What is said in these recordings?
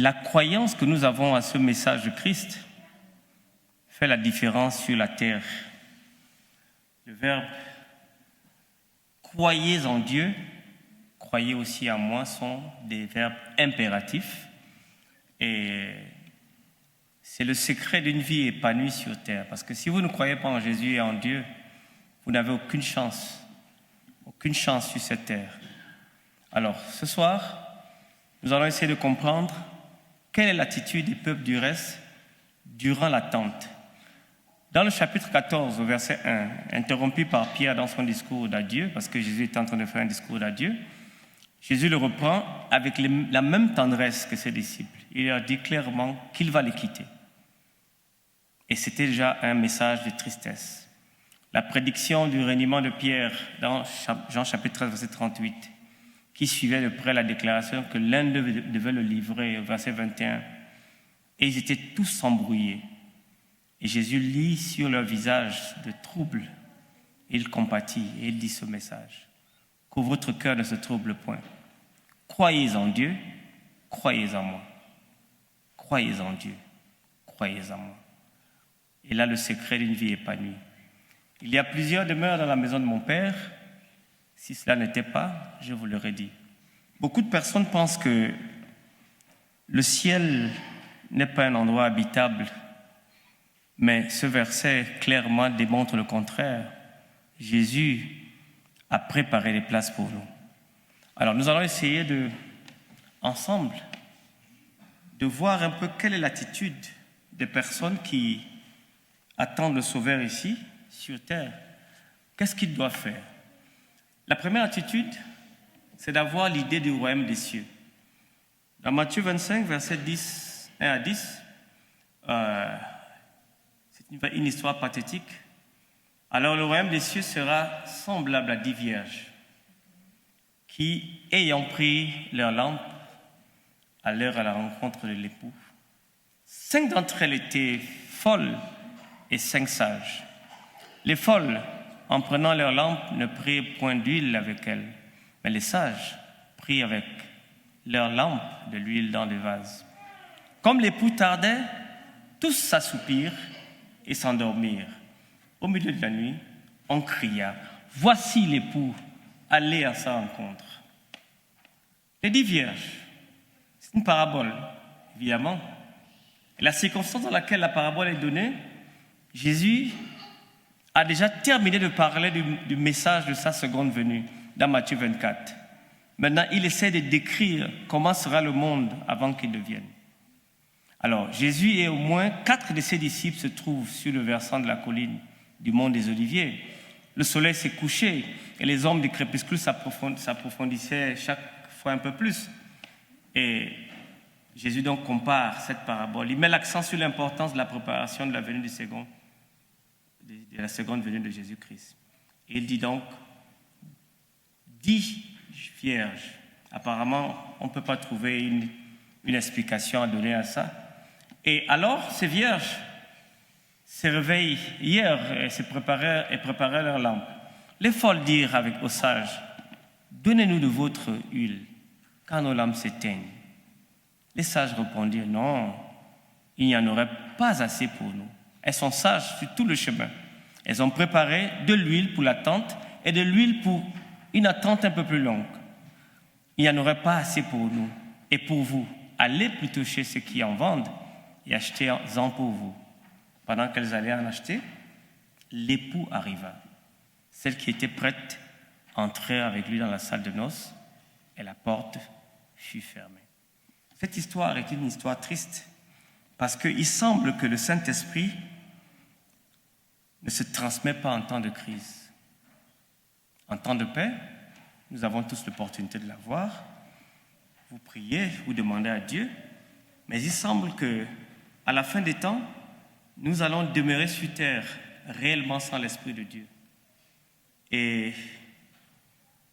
la croyance que nous avons à ce message de Christ fait la différence sur la terre. Le verbe « croyez en Dieu », « croyez aussi en moi » sont des verbes impératifs. Et c'est le secret d'une vie épanouie sur terre. Parce que si vous ne croyez pas en Jésus et en Dieu, vous n'avez aucune chance sur cette terre. Alors, ce soir, nous allons essayer de comprendre quelle est l'attitude des peuples du reste durant l'attente. Dans le chapitre 14, au verset 1, interrompu par Pierre dans son discours d'adieu, parce que Jésus est en train de faire un discours d'adieu, Jésus le reprend avec la même tendresse que ses disciples. Il leur dit clairement qu'il va les quitter. Et c'était déjà un message de tristesse. La prédiction du reniement de Pierre dans Jean chapitre 13, verset 38, qui suivait de près la déclaration que l'un d'eux devait le livrer, au verset 21. Et ils étaient tous embrouillés. Et Jésus lit sur leur visage de trouble. Il compatit et il dit ce message. Que votre cœur ne se trouble point. Croyez en Dieu, croyez en moi. Croyez en Dieu, croyez en moi. Et là, le secret d'une vie épanouie. Il y a plusieurs demeures dans la maison de mon Père. Si cela n'était pas, je vous l'aurais dit. Beaucoup de personnes pensent que le ciel n'est pas un endroit habitable, mais ce verset clairement démontre le contraire. Jésus a préparé les places pour nous. Alors, nous allons essayer ensemble, de voir un peu quelle est l'attitude des personnes qui attendent le Sauveur ici, sur terre. Qu'est-ce qu'ils doivent faire? La première attitude, c'est d'avoir l'idée du royaume des cieux. Dans Matthieu 25, versets 1 à 10, c'est une histoire pathétique. Alors le royaume des cieux sera semblable à 10 vierges qui, ayant pris leur lampe, allèrent à la rencontre de l'époux. 5 d'entre elles étaient folles et 5 sages. Les folles, en prenant leur lampe, ne prirent point d'huile avec elles, mais les sages prirent avec leur lampe de l'huile dans des vases. Comme l'époux tardait, tous s'assoupirent et s'endormirent. Au milieu de la nuit, on cria « Voici l'époux, allez à sa rencontre ». Les 10 vierges, c'est une parabole, évidemment. Et la circonstance dans laquelle la parabole est donnée, Jésus a déjà terminé de parler du message de sa seconde venue dans Matthieu 24. Maintenant, il essaie de décrire comment sera le monde avant qu'il ne vienne. Alors, Jésus et au moins 4 de ses disciples se trouvent sur le versant de la colline du mont des Oliviers. Le soleil s'est couché et les ombres du crépuscule s'approfondissaient chaque fois un peu plus. Et Jésus donc compare cette parabole. Il met l'accent sur l'importance de la préparation de la venue de la seconde venue de Jésus-Christ. Et il dit donc 10 vierges. Apparemment, on ne peut pas trouver une explication à donner à ça. Et alors, ces vierges se réveillent hier et préparaient leur lampe. Les folles dirent aux sages, « Donnez-nous de votre huile, car nos lampes s'éteignent. » Les sages répondirent, « Non, il n'y en aurait pas assez pour nous. » Elles sont sages sur tout le chemin. Elles ont préparé de l'huile pour l'attente et de l'huile pour une attente un peu plus longue. Il n'y en aurait pas assez pour nous et pour vous. Allez plutôt chez ceux qui en vendent et achetez-en pour vous. Pendant qu'elles allaient en acheter, l'époux arriva. Celle qui était prête entrer avec lui dans la salle de noces et la porte fut fermée. Cette histoire est une histoire triste parce qu'il semble que le Saint-Esprit ne se transmet pas en temps de crise. En temps de paix, nous avons tous l'opportunité de l'avoir. Vous priez, vous demandez à Dieu, mais il semble qu'à la fin des temps, nous allons demeurer sur terre réellement sans l'Esprit de Dieu. Et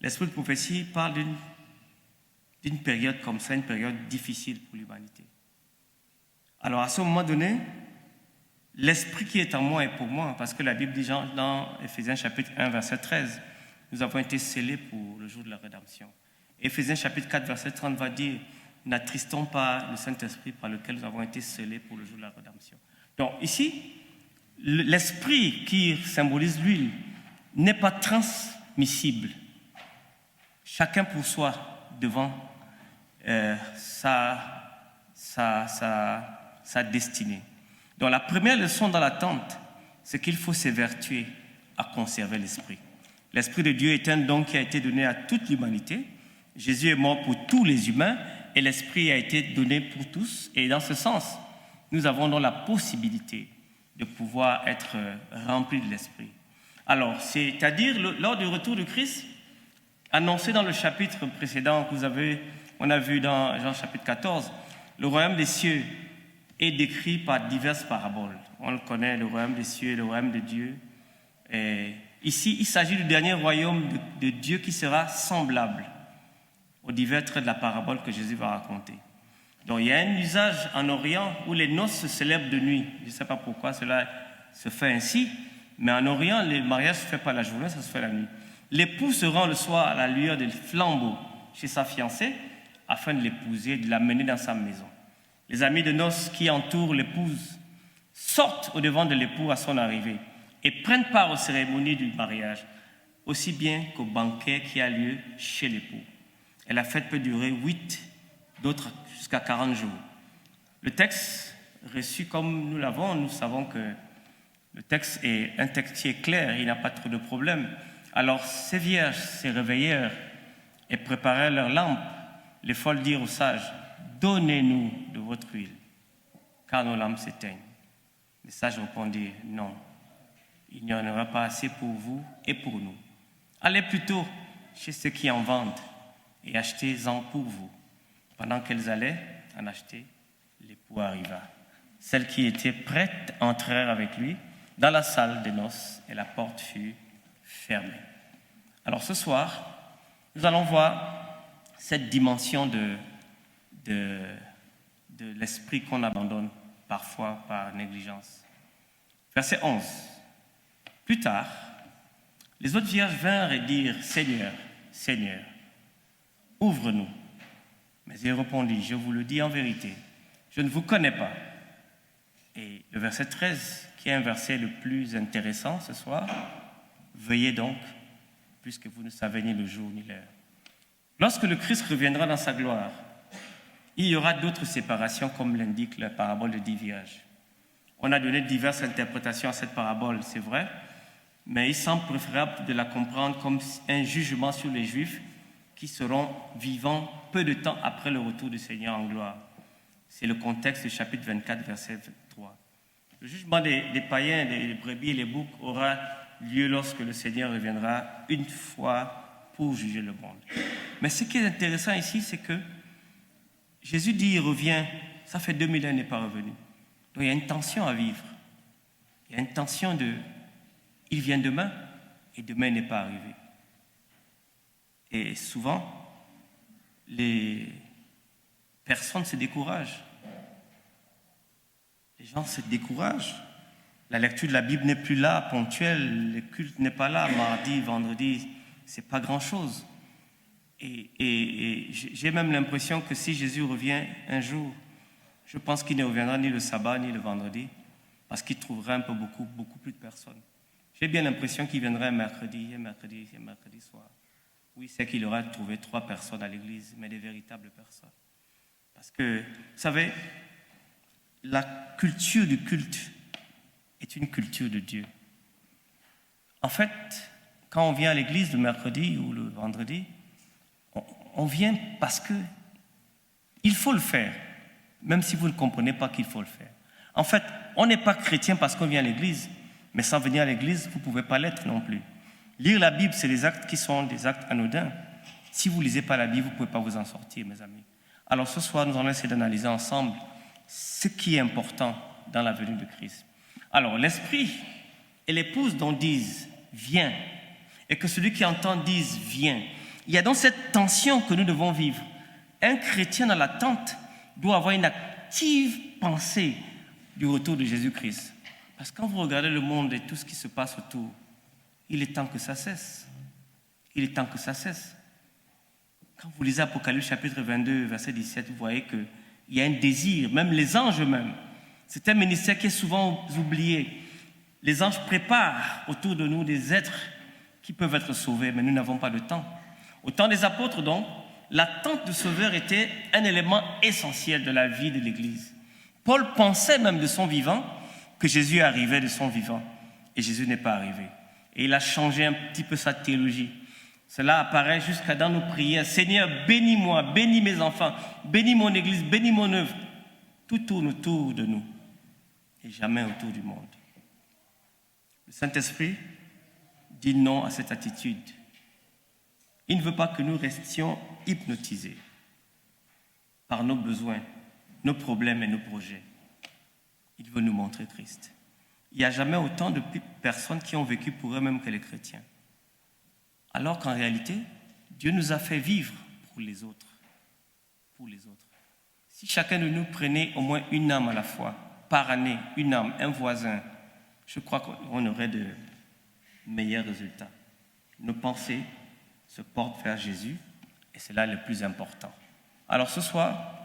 l'Esprit de prophétie parle d'une période comme ça, une période difficile pour l'humanité. Alors à ce moment donné, l'Esprit qui est en moi est pour moi, parce que la Bible dit dans Éphésiens chapitre 1, verset 13, nous avons été scellés pour le jour de la rédemption. Éphésiens chapitre 4, verset 30 va dire, n'attristons pas le Saint-Esprit par lequel nous avons été scellés pour le jour de la rédemption. Donc ici, l'esprit qui symbolise l'huile n'est pas transmissible. Chacun pour soi devant sa destinée. Donc la première leçon dans l'attente, c'est qu'il faut s'évertuer à conserver l'esprit. L'esprit de Dieu est un don qui a été donné à toute l'humanité. Jésus est mort pour tous les humains et l'esprit a été donné pour tous. Et dans ce sens, nous avons donc la possibilité de pouvoir être remplis de l'esprit. Alors, c'est-à-dire lors du retour de Christ, annoncé dans le chapitre précédent que on a vu dans Jean chapitre 14, le royaume des cieux est décrit par diverses paraboles. On le connaît, le royaume des cieux et le royaume de Dieu. Et ici, il s'agit du dernier royaume de Dieu qui sera semblable aux divers traits de la parabole que Jésus va raconter. Donc, il y a un usage en Orient où les noces se célèbrent de nuit. Je ne sais pas pourquoi cela se fait ainsi, mais en Orient, le mariage ne se fait pas la journée, ça se fait la nuit. L'époux se rend le soir à la lueur des flambeaux chez sa fiancée afin de l'épouser et de l'amener dans sa maison. Les amis de noces qui entourent l'épouse sortent au-devant de l'époux à son arrivée et prennent part aux cérémonies du mariage, aussi bien qu'au banquet qui a lieu chez l'époux. Et la fête peut durer 8, d'autres jusqu'à 40 jours. Le texte reçu comme nous l'avons, nous savons que le texte est un texte qui est clair, il n'y a pas trop de problème. Alors ces vierges se réveillèrent et préparèrent leurs lampes. Les folles dirent aux sages, « Donnez-nous de votre huile, car nos lampes s'éteignent. » Les sages répondirent, « Non, il n'y en aura pas assez pour vous et pour nous. Allez plutôt chez ceux qui en vendent et achetez-en pour vous. » Pendant qu'elles allaient en acheter, l'époux arriva. Celles qui étaient prêtes entrèrent avec lui dans la salle des noces et la porte fut fermée. Alors ce soir, nous allons voir cette dimension de l'esprit qu'on abandonne parfois par négligence. Verset 11. Plus tard, les autres vierges vinrent et dirent, « Seigneur, Seigneur, ouvre-nous. » Mais il répondit, « Je vous le dis en vérité, je ne vous connais pas. » Et le verset 13, qui est un verset le plus intéressant ce soir, « Veillez donc, puisque vous ne savez ni le jour ni l'heure. » Lorsque le Christ reviendra dans sa gloire, il y aura d'autres séparations, comme l'indique la parabole de 10 vierges. On a donné diverses interprétations à cette parabole, c'est vrai, mais il semble préférable de la comprendre comme un jugement sur les Juifs qui seront vivants peu de temps après le retour du Seigneur en gloire. C'est le contexte du chapitre 24, verset 3. Le jugement des païens, des brebis et les boucs aura lieu lorsque le Seigneur reviendra une fois pour juger le monde. Mais ce qui est intéressant ici, c'est que Jésus dit il revient, ça fait 2000 ans, il n'est pas revenu. Donc il y a une tension à vivre. Il y a une tension de il vient demain et demain n'est pas arrivé. Et souvent, les personnes se découragent. Les gens se découragent. La lecture de la Bible n'est plus là, ponctuelle, le culte n'est pas là, mardi, vendredi, c'est pas grand-chose. Et j'ai même l'impression que si Jésus revient un jour, je pense qu'il ne reviendra ni le sabbat ni le vendredi, parce qu'il trouvera beaucoup plus de personnes. J'ai bien l'impression qu'il viendra un mercredi soir. Oui, c'est qu'il aura trouvé 3 personnes à l'église, mais des véritables personnes. Parce que, vous savez, la culture du culte est une culture de Dieu. En fait, quand on vient à l'église le mercredi ou le vendredi, on vient parce que il faut le faire, même si vous ne comprenez pas qu'il faut le faire. En fait, on n'est pas chrétien parce qu'on vient à l'église, mais sans venir à l'église, vous ne pouvez pas l'être non plus. Lire la Bible, c'est des actes qui sont des actes anodins. Si vous ne lisez pas la Bible, vous ne pouvez pas vous en sortir, mes amis. Alors ce soir, nous allons essayer d'analyser ensemble ce qui est important dans la venue de Christ. Alors, l'esprit et l'épouse dont disent « viens » et que celui qui entend dise « viens ». Il y a donc cette tension que nous devons vivre. Un chrétien dans l'attente doit avoir une active pensée du retour de Jésus-Christ. Parce que quand vous regardez le monde et tout ce qui se passe autour, il est temps que ça cesse. Il est temps que ça cesse. Quand vous lisez Apocalypse chapitre 22, verset 17, vous voyez qu'il y a un désir, même les anges eux-mêmes. C'est un ministère qui est souvent oublié. Les anges préparent autour de nous des êtres qui peuvent être sauvés, mais nous n'avons pas le temps. Au temps des apôtres, donc, l'attente de sauveur était un élément essentiel de la vie de l'Église. Paul pensait même de son vivant que Jésus arrivait de son vivant, et Jésus n'est pas arrivé. Et il a changé un petit peu sa théologie. Cela apparaît jusqu'à dans nos prières. Seigneur, bénis-moi, bénis mes enfants, bénis mon Église, bénis mon œuvre. Tout tourne autour de nous et jamais autour du monde. Le Saint-Esprit dit non à cette attitude. Il ne veut pas que nous restions hypnotisés par nos besoins, nos problèmes et nos projets. Il veut nous montrer Christ. Il n'y a jamais autant de personnes qui ont vécu pour eux-mêmes que les chrétiens. Alors qu'en réalité, Dieu nous a fait vivre pour les autres. Pour les autres. Si chacun de nous prenait au moins une âme à la fois, par année, une âme, un voisin, je crois qu'on aurait de meilleurs résultats. Nos pensées se portent vers Jésus et c'est là le plus important. Alors ce soir,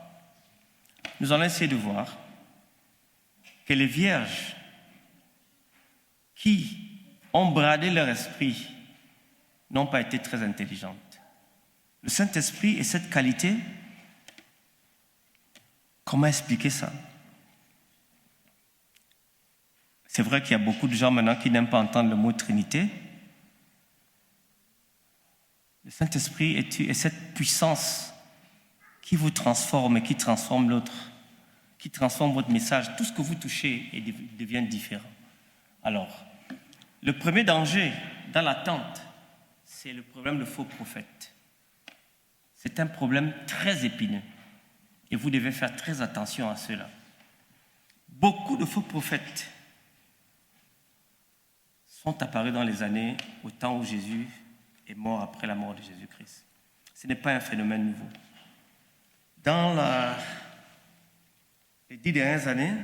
nous allons essayer de voir que les vierges qui ont bradé leur esprit n'ont pas été très intelligentes. Le Saint-Esprit et cette qualité, comment expliquer ça? C'est vrai qu'il y a beaucoup de gens maintenant qui n'aiment pas entendre le mot Trinité. Le Saint-Esprit est cette puissance qui vous transforme et qui transforme l'autre, qui transforme votre message. Tout ce que vous touchez devient différent. Alors, le premier danger dans l'attente, c'est le problème de faux prophètes. C'est un problème très épineux et vous devez faire très attention à cela. Beaucoup de faux prophètes sont apparus dans les années au temps où Jésus est mort après la mort de Jésus-Christ. Ce n'est pas un phénomène nouveau. Dans les 10 dernières années,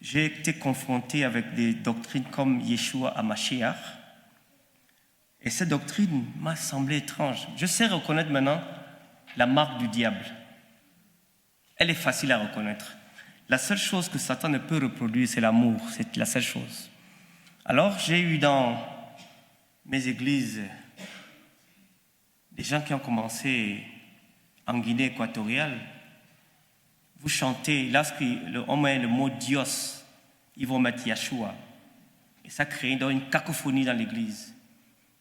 j'ai été confronté avec des doctrines comme Yeshua HaMashiach. Et cette doctrine m'a semblé étrange. Je sais reconnaître maintenant la marque du diable. Elle est facile à reconnaître. La seule chose que Satan ne peut reproduire, c'est l'amour. C'est la seule chose. Alors, j'ai eu dans mes églises des gens qui ont commencé en Guinée équatoriale. Vous chantez, lorsqu'on met le mot Dios, ils vont mettre Yeshua. Et ça crée une cacophonie dans l'église.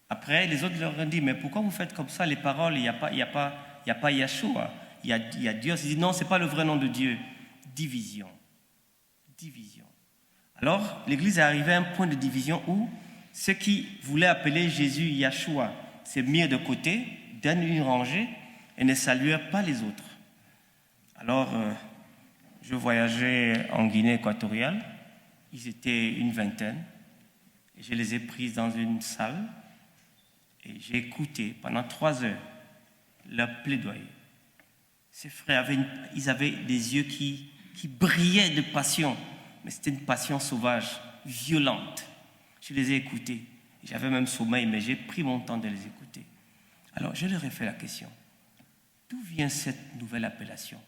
Après, les autres leur ont dit, mais pourquoi vous faites comme ça? Les paroles, il n'y a pas Yeshua, il y a Dios. Ils disent, non, ce n'est pas le vrai nom de Dieu. Division. Division. Alors, l'église est arrivée à un point de division où ceux qui voulaient appeler Jésus Yeshua s'est mis de côté, dans une rangée, et ne saluèrent pas les autres. Alors, je voyageais en Guinée équatoriale. Ils étaient une vingtaine. Et je les ai pris dans une salle. Et j'ai écouté pendant 3 heures leur plaidoyer. Ces frères ils avaient des yeux qui brillaient de passion. Mais c'était une passion sauvage, violente. Je les ai écoutés. J'avais même sommeil, mais j'ai pris mon temps de les écouter. Alors, je leur ai fait la question. D'où vient cette nouvelle appellation?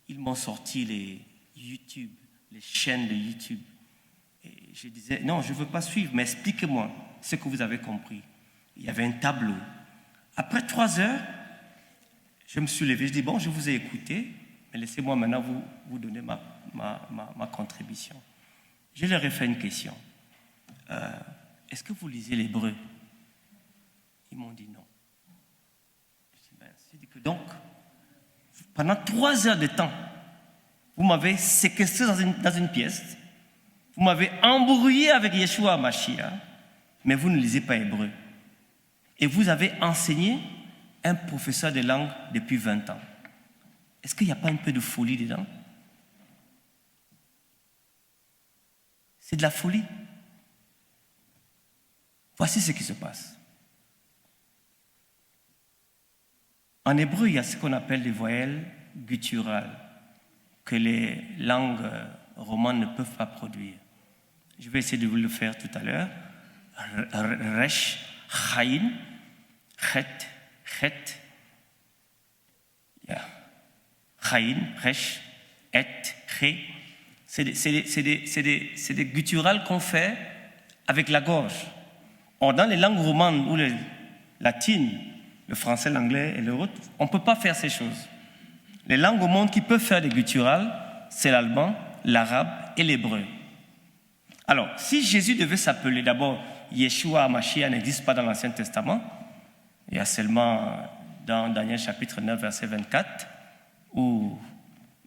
Ils m'ont sorti les chaînes de YouTube. Et je disais, non, je ne veux pas suivre, mais expliquez-moi ce que vous avez compris. Il y avait un tableau. Après 3 heures, je me suis levé, je dis, bon, je vous ai écouté, mais laissez-moi maintenant vous donner ma contribution. Je leur ai fait une question. Est-ce que vous lisez l'hébreu? Ils m'ont dit non. J'ai dit que donc, pendant 3 heures de temps, vous m'avez séquestré dans une pièce, vous m'avez embrouillé avec Yeshua HaMashiach, mais vous ne lisez pas hébreu. Et vous avez enseigné un professeur de langue depuis 20 ans. Est-ce qu'il n'y a pas un peu de folie dedans? C'est de la folie. Voici ce qui se passe. En hébreu, il y a ce qu'on appelle les voyelles gutturales que les langues romanes ne peuvent pas produire. Je vais essayer de vous le faire tout à l'heure. Resh, chayin, chet, chet, Chaïn, Resh, Et, Ré. C'est des gutturales qu'on fait avec la gorge. Or, dans les langues romanes ou les latines, le français, l'anglais et l'autre, on ne peut pas faire ces choses. Les langues au monde qui peuvent faire des gutturales, c'est l'allemand, l'arabe et l'hébreu. Alors, si Jésus devait s'appeler d'abord Yeshua HaMashiach n'existe pas dans l'Ancien Testament, il y a seulement dans Daniel chapitre 9, verset 24, où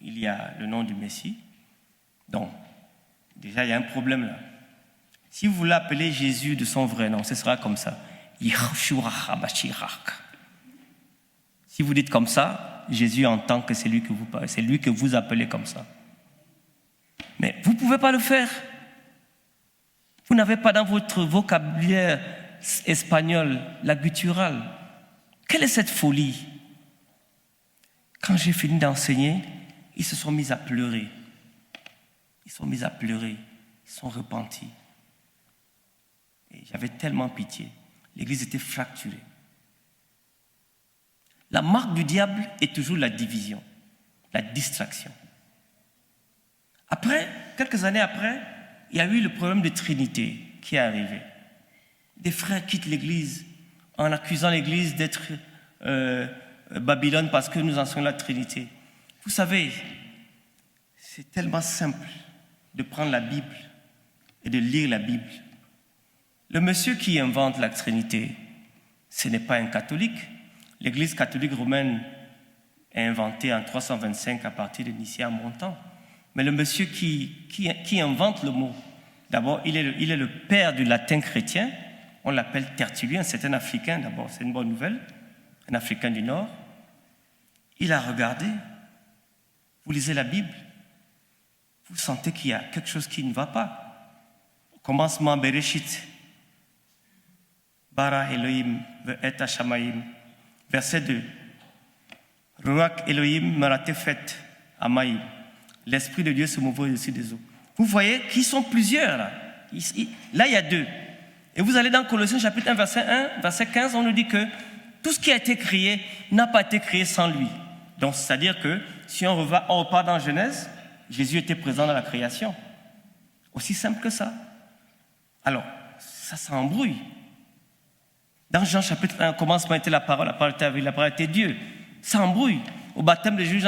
il y a le nom du Messie. Donc, déjà, il y a un problème là. Si vous l'appelez Jésus de son vrai nom, ce sera comme ça. Yeshua HaMashiach. Si vous dites comme ça, Jésus entend que c'est lui que vous parlez, c'est lui que vous appelez comme ça. Mais vous ne pouvez pas le faire. Vous n'avez pas dans votre vocabulaire espagnol la gutturale. Quelle est cette folie? Quand j'ai fini d'enseigner, ils se sont mis à pleurer. Ils sont mis à pleurer. Ils sont repentis. Et j'avais tellement pitié. L'église était fracturée. La marque du diable est toujours la division, la distraction. Après, quelques années après, il y a eu le problème de Trinité qui est arrivé. Des frères quittent l'église en accusant l'église d'être Babylone parce que nous enseignons la Trinité. Vous savez, c'est tellement simple de prendre la Bible et de lire la Bible. Le monsieur qui invente la Trinité, ce n'est pas un catholique. L'Église catholique romaine est inventée en 325 à partir de Nicée à Montant. Mais le monsieur qui invente le mot, d'abord, il est le père du latin chrétien. On l'appelle Tertullien, c'est un Africain d'abord, c'est une bonne nouvelle, un Africain du Nord. Il a regardé, vous lisez la Bible, vous sentez qu'il y a quelque chose qui ne va pas. Au commencement, Bereshit, Bara Elohim, Ve'et Hashamayim, verset 2. Ruach Elohim Meratefet Amayim. L'Esprit de Dieu se mouvait au-dessus des eaux. Vous voyez qu'ils sont plusieurs là. Là, il y a deux. Et vous allez dans Colossiens chapitre 1, verset 1, verset 15, on nous dit que tout ce qui a été créé n'a pas été créé sans lui. Donc, c'est-à-dire que si on repart dans Genèse, Jésus était présent dans la création. Aussi simple que ça. Alors, ça s'embrouille. Dans Jean chapitre 1, au commencement était la parole était avec la parole était Dieu. Ça embrouille. Au baptême de Jésus,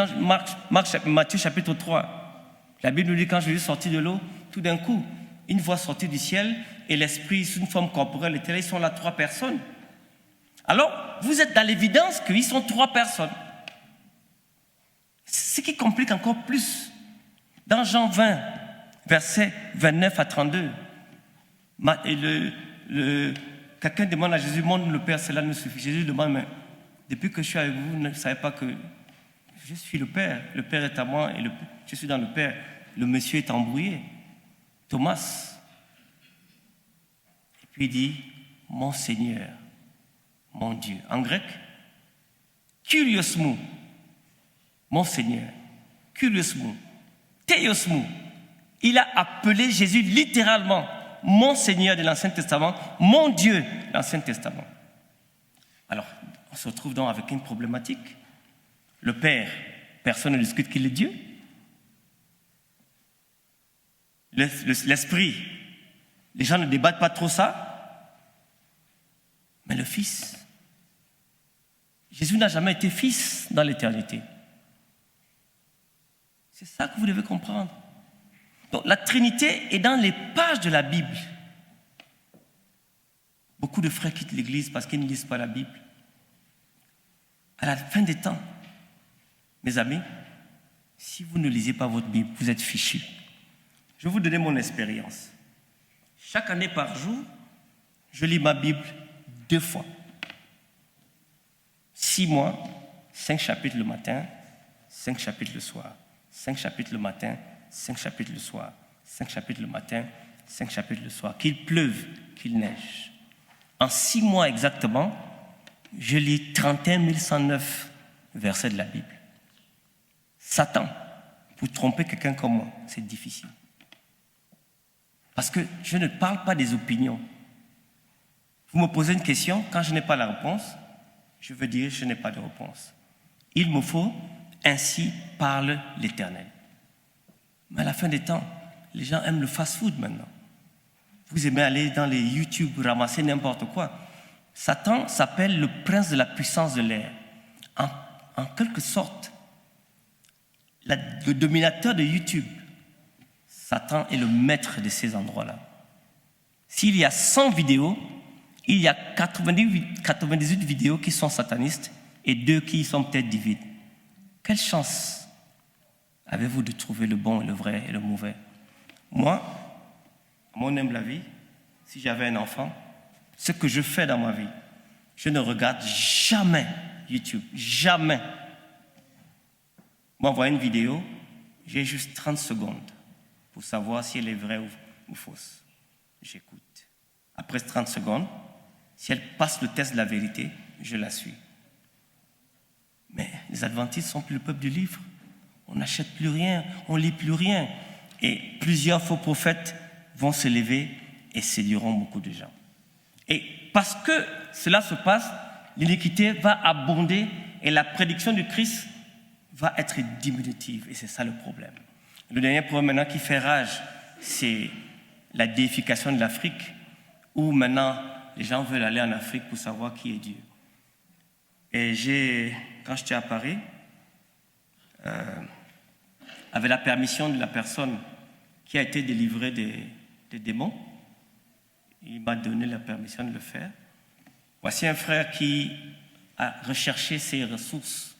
Matthieu chapitre 3, la Bible nous dit quand Jésus est sorti de l'eau, tout d'un coup, une voix sortit du ciel et l'Esprit, sous une forme corporelle, était là, ils sont là 3 personnes. Alors, vous êtes dans l'évidence qu'ils sont 3 personnes. Ce qui complique encore plus. Dans Jean 20, versets 29 à 32, quelqu'un demande à Jésus, montre le Père, cela ne suffit. Jésus demande, mais depuis que je suis avec vous, vous ne savez pas que je suis le Père est à moi et je suis dans le Père. Le monsieur est embrouillé. Thomas. Et puis il dit, mon Seigneur, mon Dieu. En grec, kuriosmou, mon Seigneur. Kuriosmou, theosmou. Il a appelé Jésus littéralement mon Seigneur de l'Ancien Testament, mon Dieu de l'Ancien Testament. Alors, on se retrouve donc avec une problématique. Le Père, personne ne discute qu'il est Dieu. L'Esprit, les gens ne débattent pas trop ça. Mais le Fils, Jésus n'a jamais été Fils dans l'éternité. C'est ça que vous devez comprendre. Donc la Trinité est dans les pages de la Bible. Beaucoup de frères quittent l'Église parce qu'ils ne lisent pas la Bible. À la fin des temps, mes amis, si vous ne lisez pas votre Bible, vous êtes fichus. Je vais vous donner mon expérience. Chaque année par jour, je lis ma Bible 2 fois. 6 mois, 5 chapitres le matin, 5 chapitres le soir. 5 chapitres le matin, 5 chapitres le soir. 5 chapitres le matin, 5 chapitres le soir. Qu'il pleuve, qu'il neige. En 6 mois exactement, je lis 31 109 versets de la Bible. Satan, pour tromper quelqu'un comme moi, c'est difficile. Parce que je ne parle pas des opinions. Vous me posez une question, quand je n'ai pas la réponse, je veux dire je n'ai pas de réponse. Il me faut Ainsi parle l'Éternel. Mais à la fin des temps, les gens aiment le fast-food maintenant. Vous aimez aller dans les YouTube, ramasser n'importe quoi. Satan s'appelle le prince de la puissance de l'air. En quelque sorte, le dominateur de YouTube, Satan est le maître de ces endroits-là. S'il y a 100 vidéos, il y a 98 vidéos qui sont satanistes et 2 qui sont peut-être divines. Quelle chance avez-vous de trouver le bon, le vrai et le mauvais? Moi, à mon humble avis, si j'avais un enfant, ce que je fais dans ma vie, je ne regarde jamais YouTube, jamais. M'envoie une vidéo, j'ai juste 30 secondes pour savoir si elle est vraie ou fausse. J'écoute. Après 30 secondes, si elle passe le test de la vérité, je la suis. Mais les adventistes sont plus le peuple du livre. On n'achète plus rien, on ne lit plus rien. Et plusieurs faux prophètes vont se lever et séduiront beaucoup de gens. Et parce que cela se passe, l'iniquité va abonder et la prédiction du Christ va être diminutive. Et c'est ça le problème. Le dernier problème maintenant qui fait rage, c'est la déification de l'Afrique, où maintenant les gens veulent aller en Afrique pour savoir qui est Dieu. Et quand j'étais à Paris, avec la permission de la personne qui a été délivrée des démons, il m'a donné la permission de le faire. Voici un frère qui a recherché ses ressources.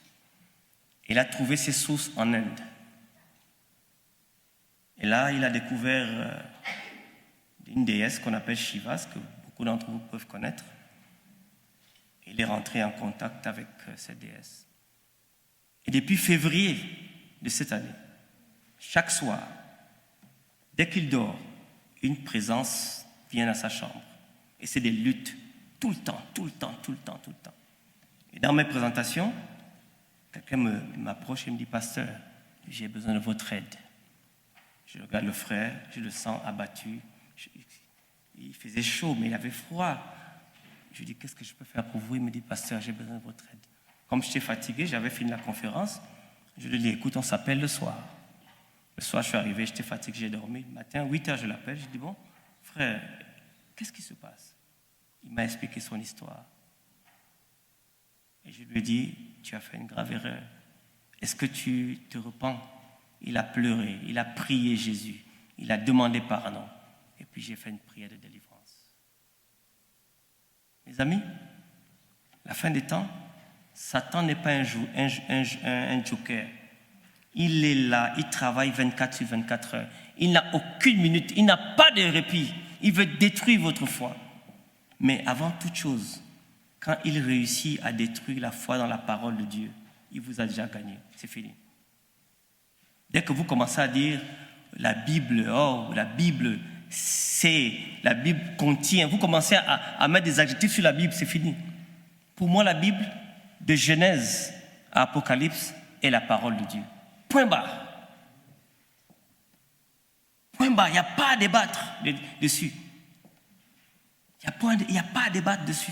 Il a trouvé ses sources en Inde. Et là, il a découvert une déesse qu'on appelle Shiva, que beaucoup d'entre vous peuvent connaître. Il est rentré en contact avec cette déesse. Et depuis février de cette année, chaque soir, dès qu'il dort, une présence vient à sa chambre. Et c'est des luttes tout le temps. Et dans mes présentations, quelqu'un m'approche et me dit « Pasteur, j'ai besoin de votre aide. » Je regarde le frère, je le sens abattu. Il faisait chaud, mais il avait froid. Je lui dis, qu'est-ce que je peux faire pour vous? Il me dit, pasteur, j'ai besoin de votre aide. Comme j'étais fatigué, j'avais fini la conférence. Je lui dis, écoute, on s'appelle le soir. Le soir, je suis arrivé, j'étais fatigué, j'ai dormi. Le matin, 8h, je l'appelle. Je dis, bon, frère, qu'est-ce qui se passe? Il m'a expliqué son histoire. Et je lui ai dit, tu as fait une grave erreur. Est-ce que tu te repens? Il a pleuré, il a prié Jésus, il a demandé pardon. Et puis j'ai fait une prière de délivrance. Mes amis, la fin des temps, Satan n'est pas un joker. Il est là, il travaille 24 sur 24 heures. Il n'a aucune minute, il n'a pas de répit. Il veut détruire votre foi. Mais avant toute chose, quand il réussit à détruire la foi dans la parole de Dieu, il vous a déjà gagné. C'est fini. Dès que vous commencez à dire la Bible, la Bible contient, vous commencez à mettre des adjectifs sur la Bible, c'est fini. Pour moi, la Bible, de Genèse à Apocalypse, est la parole de Dieu. Point barre. Point barre, il n'y a pas à débattre dessus. Il n'y a pas à débattre dessus.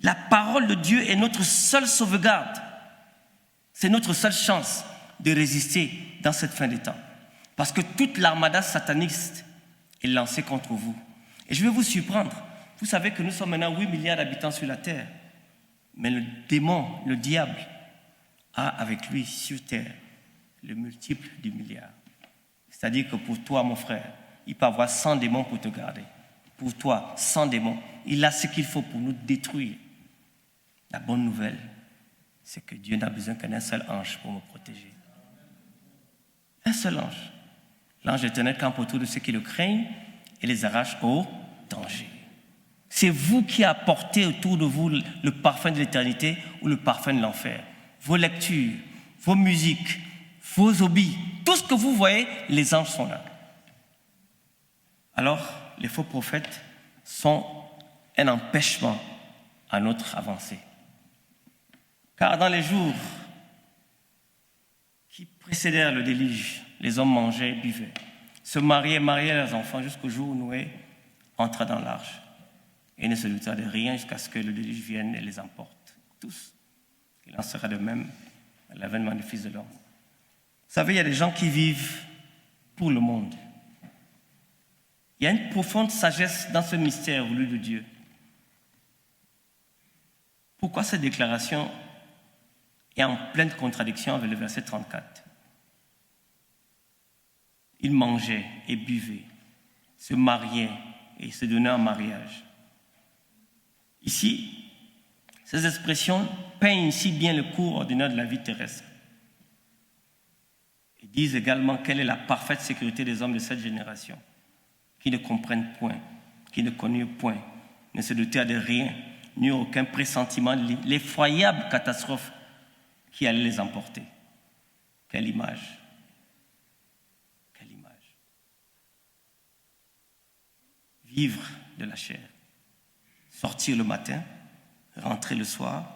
La parole de Dieu est notre seule sauvegarde. C'est notre seule chance de résister dans cette fin des temps. Parce que toute l'armada sataniste est lancée contre vous. Et je vais vous surprendre. Vous savez que nous sommes maintenant 8 milliards d'habitants sur la terre. Mais le démon, le diable, a avec lui sur terre le multiple du milliard. C'est-à-dire que pour toi, mon frère, il peut avoir 100 démons pour te garder. Pour toi, 100 démons. Il a ce qu'il faut pour nous détruire. La bonne nouvelle, c'est que Dieu n'a besoin qu'un seul ange pour me protéger. Un seul ange. L'ange éternel campe autour de ceux qui le craignent et les arrache au danger. C'est vous qui apportez autour de vous le parfum de l'éternité ou le parfum de l'enfer. Vos lectures, vos musiques, vos hobbies, tout ce que vous voyez, les anges sont là. Alors, les faux prophètes sont un empêchement à notre avancée. Car dans les jours qui précédèrent le déluge, les hommes mangeaient et buvaient, se mariaient leurs enfants jusqu'au jour où Noé entra dans l'arche et ne se douta de rien jusqu'à ce que le déluge vienne et les emporte tous. Il en sera de même à l'avènement du Fils de l'homme. Vous savez, il y a des gens qui vivent pour le monde. Il y a une profonde sagesse dans ce mystère voulu de Dieu. Pourquoi cette déclaration est en pleine contradiction avec le verset 34? Ils mangeaient et buvaient, se mariaient et se donnaient en mariage. Ici, ces expressions peignent si bien le cours ordinaire de la vie terrestre. Ils disent également quelle est la parfaite sécurité des hommes de cette génération, qui ne comprennent point, qui ne connaissent point, ne se doutaient de rien, n'eurent aucun pressentiment de l'effroyable catastrophe qui allait les emporter. Quelle image! Quelle image! Vivre de la chair, sortir le matin, rentrer le soir,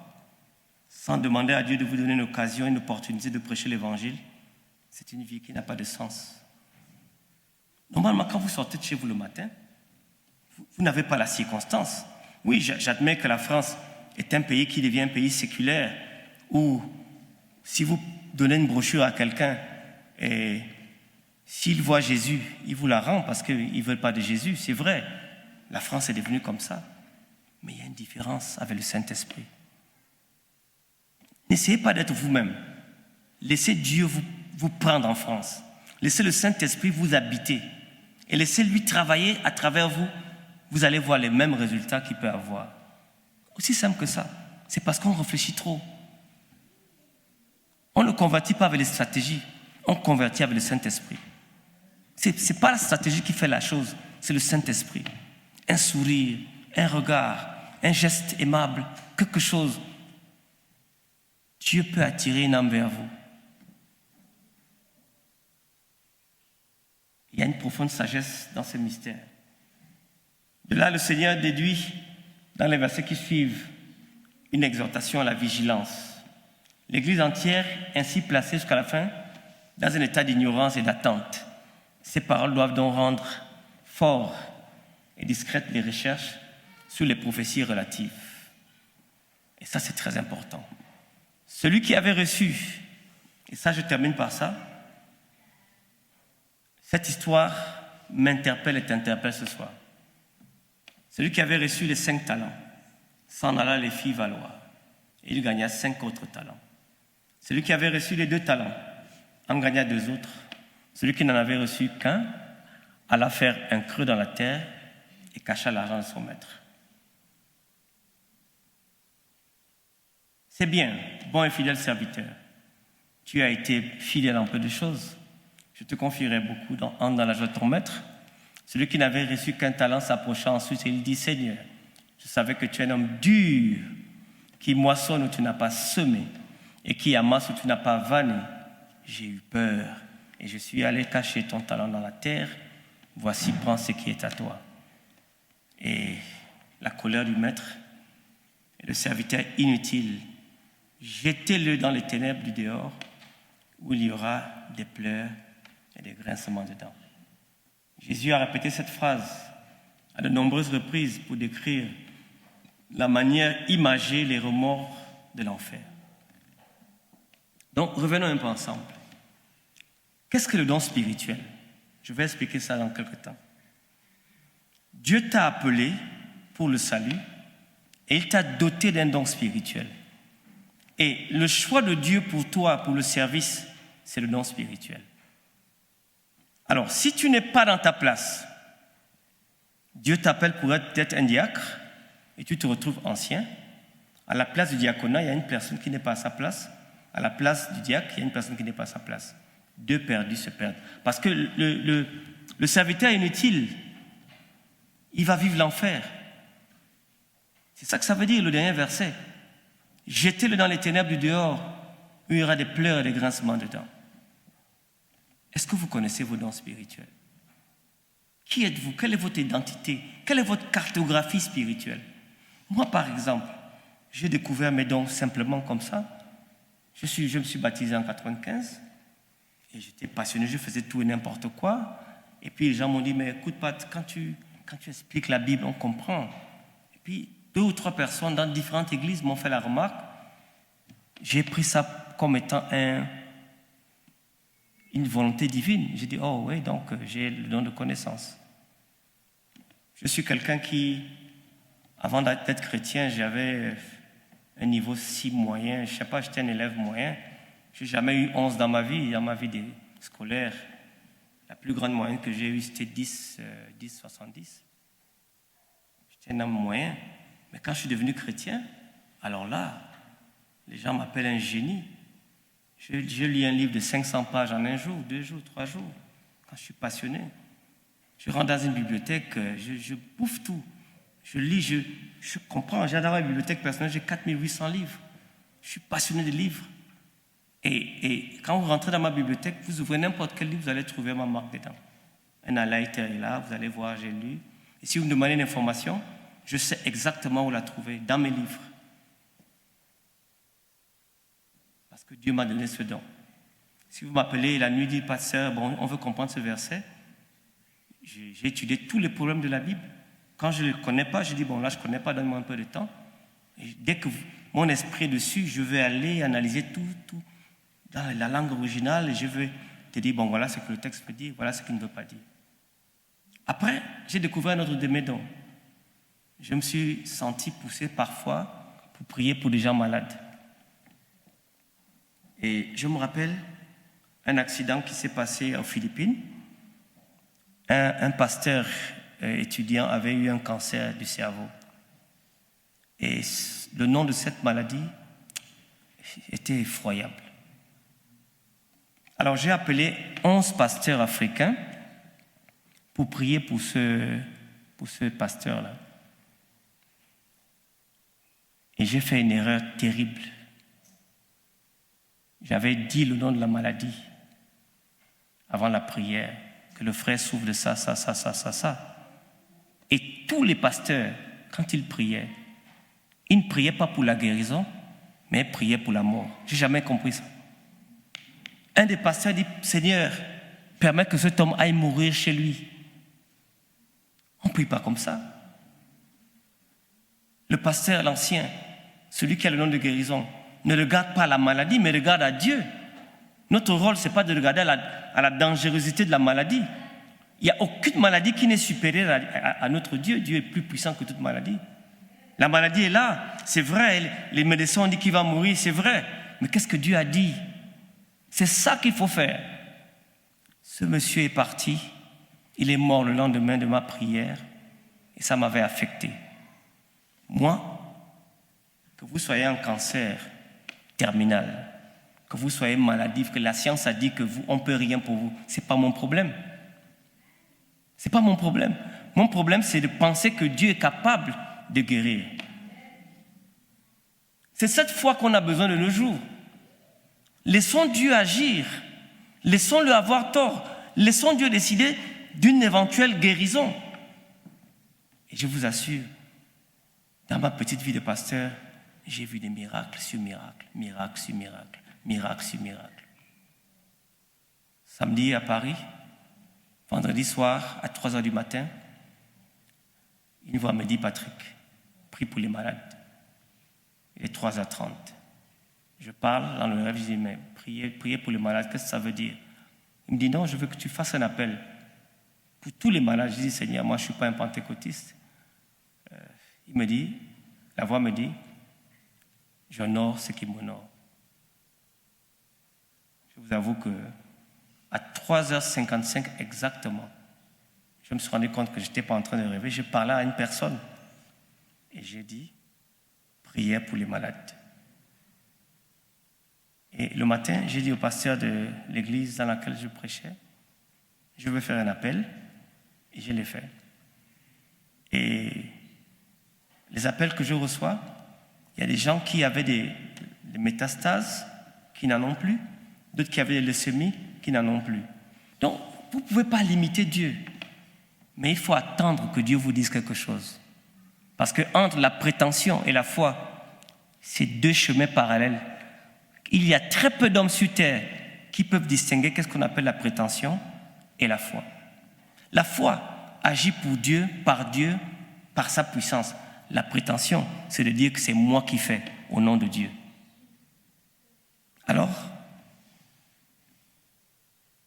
sans demander à Dieu de vous donner une occasion, une opportunité de prêcher l'Évangile, c'est une vie qui n'a pas de sens. Normalement, quand vous sortez de chez vous le matin, vous n'avez pas la circonstance. Oui, j'admets que la France est un pays qui devient un pays séculaire, où si vous donnez une brochure à quelqu'un et s'il voit Jésus, il vous la rend parce qu'ils ne veulent pas de Jésus. C'est vrai, la France est devenue comme ça. Mais il y a une différence avec le Saint-Esprit. N'essayez pas d'être vous-même. Laissez Dieu vous prendre en France. Laissez le Saint-Esprit vous habiter. Et laissez-lui travailler à travers vous. Vous allez voir les mêmes résultats qu'il peut avoir. Aussi simple que ça. C'est parce qu'on réfléchit trop. On ne convertit pas avec les stratégies. On convertit avec le Saint-Esprit. Ce n'est pas la stratégie qui fait la chose. C'est le Saint-Esprit. Un sourire, un regard, un geste aimable, quelque chose. Dieu peut attirer une âme vers vous. Il y a une profonde sagesse dans ce mystère. De là, le Seigneur déduit, dans les versets qui suivent, une exhortation à la vigilance. L'Église entière, ainsi placée jusqu'à la fin, dans un état d'ignorance et d'attente. Ces paroles doivent donc rendre forts et discrètes les recherches sur les prophéties relatives. Et ça, c'est très important. Celui qui avait reçu, et ça, je termine par ça, cette histoire m'interpelle et t'interpelle ce soir. Celui qui avait reçu les 5 talents s'en alla les fit valoir. Et il gagna 5 autres talents. Celui qui avait reçu les 2 talents en gagna 2 autres. Celui qui n'en avait reçu qu'un alla faire un creux dans la terre et cacha l'argent de son maître. C'est bien, bon et fidèle serviteur. Tu as été fidèle en peu de choses. Je te confierai beaucoup dans la joie de ton maître. Celui qui n'avait reçu qu'un talent s'approcha ensuite et il dit, Seigneur, je savais que tu es un homme dur, qui moissonne où tu n'as pas semé et qui amasse où tu n'as pas vanné. J'ai eu peur et je suis allé cacher ton talent dans la terre. Voici, prends ce qui est à toi. Et la colère du maître et le serviteur inutile, jetez-le dans les ténèbres du dehors où il y aura des pleurs et des grincements de dents. Jésus a répété cette phrase à de nombreuses reprises pour décrire la manière imagée, les remords de l'enfer. Donc, revenons un peu ensemble. Qu'est-ce que le don spirituel? Je vais expliquer ça dans quelques temps. Dieu t'a appelé pour le salut et il t'a doté d'un don spirituel. Et le choix de Dieu pour toi, pour le service, c'est le don spirituel. Alors, si tu n'es pas dans ta place, Dieu t'appelle pour être peut-être un diacre et tu te retrouves ancien. À la place du diaconat, il y a une personne qui n'est pas à sa place. À la place du diacre, il y a une personne qui n'est pas à sa place. 2 perdus se perdent. Parce que le serviteur inutile, il va vivre l'enfer. C'est ça que ça veut dire, le dernier verset. Jetez-le dans les ténèbres du dehors, où il y aura des pleurs et des grincements de dents. Est-ce que vous connaissez vos dons spirituels? Qui êtes-vous? Quelle est votre identité? Quelle est votre cartographie spirituelle? Moi, par exemple, j'ai découvert mes dons simplement comme ça. Je me suis baptisé en 95 et j'étais passionné, je faisais tout et n'importe quoi. Et puis les gens m'ont dit, mais écoute, Pat, quand tu expliques la Bible, on comprend. Et puis 2 ou 3 personnes dans différentes églises m'ont fait la remarque. j'ai pris ça comme étant une volonté divine. J'ai dit, oh oui, donc j'ai le don de connaissance. Je suis quelqu'un qui, avant d'être chrétien, j'avais un niveau si moyen. Je ne sais pas, j'étais un élève moyen. Je n'ai jamais eu 11 dans ma vie scolaire. La plus grande moyenne que j'ai eue, c'était 10,70. J'étais un homme moyen. Mais quand je suis devenu chrétien, alors là, les gens m'appellent un génie. Je lis un livre de 500 pages en 1 jour, 2 jours, 3 jours, quand je suis passionné. Je rentre dans une bibliothèque, je bouffe tout. Je lis, je comprends. J'adore la bibliothèque personnelle, j'ai 4800 livres. Je suis passionné des livres. Et quand vous rentrez dans ma bibliothèque, vous ouvrez n'importe quel livre, vous allez trouver ma marque dedans. Un highlighter est là, vous allez voir, j'ai lu. Et si vous me demandez une information, je sais exactement où la trouver, dans mes livres. Parce que Dieu m'a donné ce don. Si vous m'appelez la nuit, dit pasteur, bon, on veut comprendre ce verset, j'ai étudié tous les problèmes de la Bible. Quand je ne le connais pas, je dis, bon là je ne connais pas, donne-moi un peu de temps. Et dès que mon esprit est dessus, je vais aller analyser tout dans la langue originale et je vais te dire, bon voilà ce que le texte veut dire, voilà ce qu'il ne veut pas dire. Après, j'ai découvert un autre de mes dons. Je me suis senti poussé parfois pour prier pour des gens malades. Et je me rappelle un accident qui s'est passé aux Philippines. Un pasteur étudiant avait eu un cancer du cerveau. Et le nom de cette maladie était effroyable. Alors j'ai appelé 11 pasteurs africains pour prier pour ce pasteur-là. Et j'ai fait une erreur terrible. J'avais dit le nom de la maladie avant la prière, que le frère souffre de ça. Et tous les pasteurs, quand ils priaient, ils ne priaient pas pour la guérison, mais ils priaient pour la mort. Je n'ai jamais compris ça. Un des pasteurs dit, Seigneur, permets que cet homme aille mourir chez lui. On ne prie pas comme ça. Le pasteur, l'ancien, celui qui a le nom de guérison, ne regarde pas la maladie, mais regarde à Dieu. Notre rôle, ce n'est pas de regarder à la dangerosité de la maladie. Il n'y a aucune maladie qui n'est supérieure à notre Dieu. Dieu est plus puissant que toute maladie. La maladie est là, c'est vrai. Les médecins ont dit qu'il va mourir, c'est vrai. Mais qu'est-ce que Dieu a dit? C'est ça qu'il faut faire. Ce monsieur est parti. Il est mort le lendemain de ma prière. Et ça m'avait affecté. Moi, que vous soyez en cancer terminal, que vous soyez maladif, que la science a dit on ne peut rien pour vous, ce n'est pas mon problème. Ce n'est pas mon problème. Mon problème, c'est de penser que Dieu est capable de guérir. C'est cette foi qu'on a besoin de nos jours. Laissons Dieu agir. Laissons-le avoir tort. Laissons Dieu décider d'une éventuelle guérison. Et je vous assure, dans ma petite vie de pasteur, j'ai vu des miracles sur miracles, miracles sur miracles, miracles sur miracles. Samedi à Paris, vendredi soir à 3h du matin, une voix me dit, Patrick, prie pour les malades. Il est 3h30. Je parle dans le rêve, je dis, mais prier pour les malades, qu'est-ce que ça veut dire? Il me dit, non, je veux que tu fasses un appel pour tous les malades. Je dis, Seigneur, moi je ne suis pas un pentecôtiste. Il me dit, la voix me dit, j'honore ce qui m'honore. Je vous avoue que à 3h55 exactement, je me suis rendu compte que je n'étais pas en train de rêver. Je parlais à une personne et j'ai dit, prière pour les malades. Et le matin, j'ai dit au pasteur de l'église dans laquelle je prêchais, je veux faire un appel, et je l'ai fait. Et les appels que je reçois, il y a des gens qui avaient des métastases, qui n'en ont plus, d'autres qui avaient des leucémies, qui n'en ont plus. Donc, vous ne pouvez pas limiter Dieu, mais il faut attendre que Dieu vous dise quelque chose. Parce que entre la prétention et la foi, c'est deux chemins parallèles. Il y a très peu d'hommes sur terre qui peuvent distinguer qu'est-ce qu'on appelle la prétention et la foi. La foi agit pour Dieu, par sa puissance. La prétention, c'est de dire que c'est moi qui fais au nom de Dieu. Alors,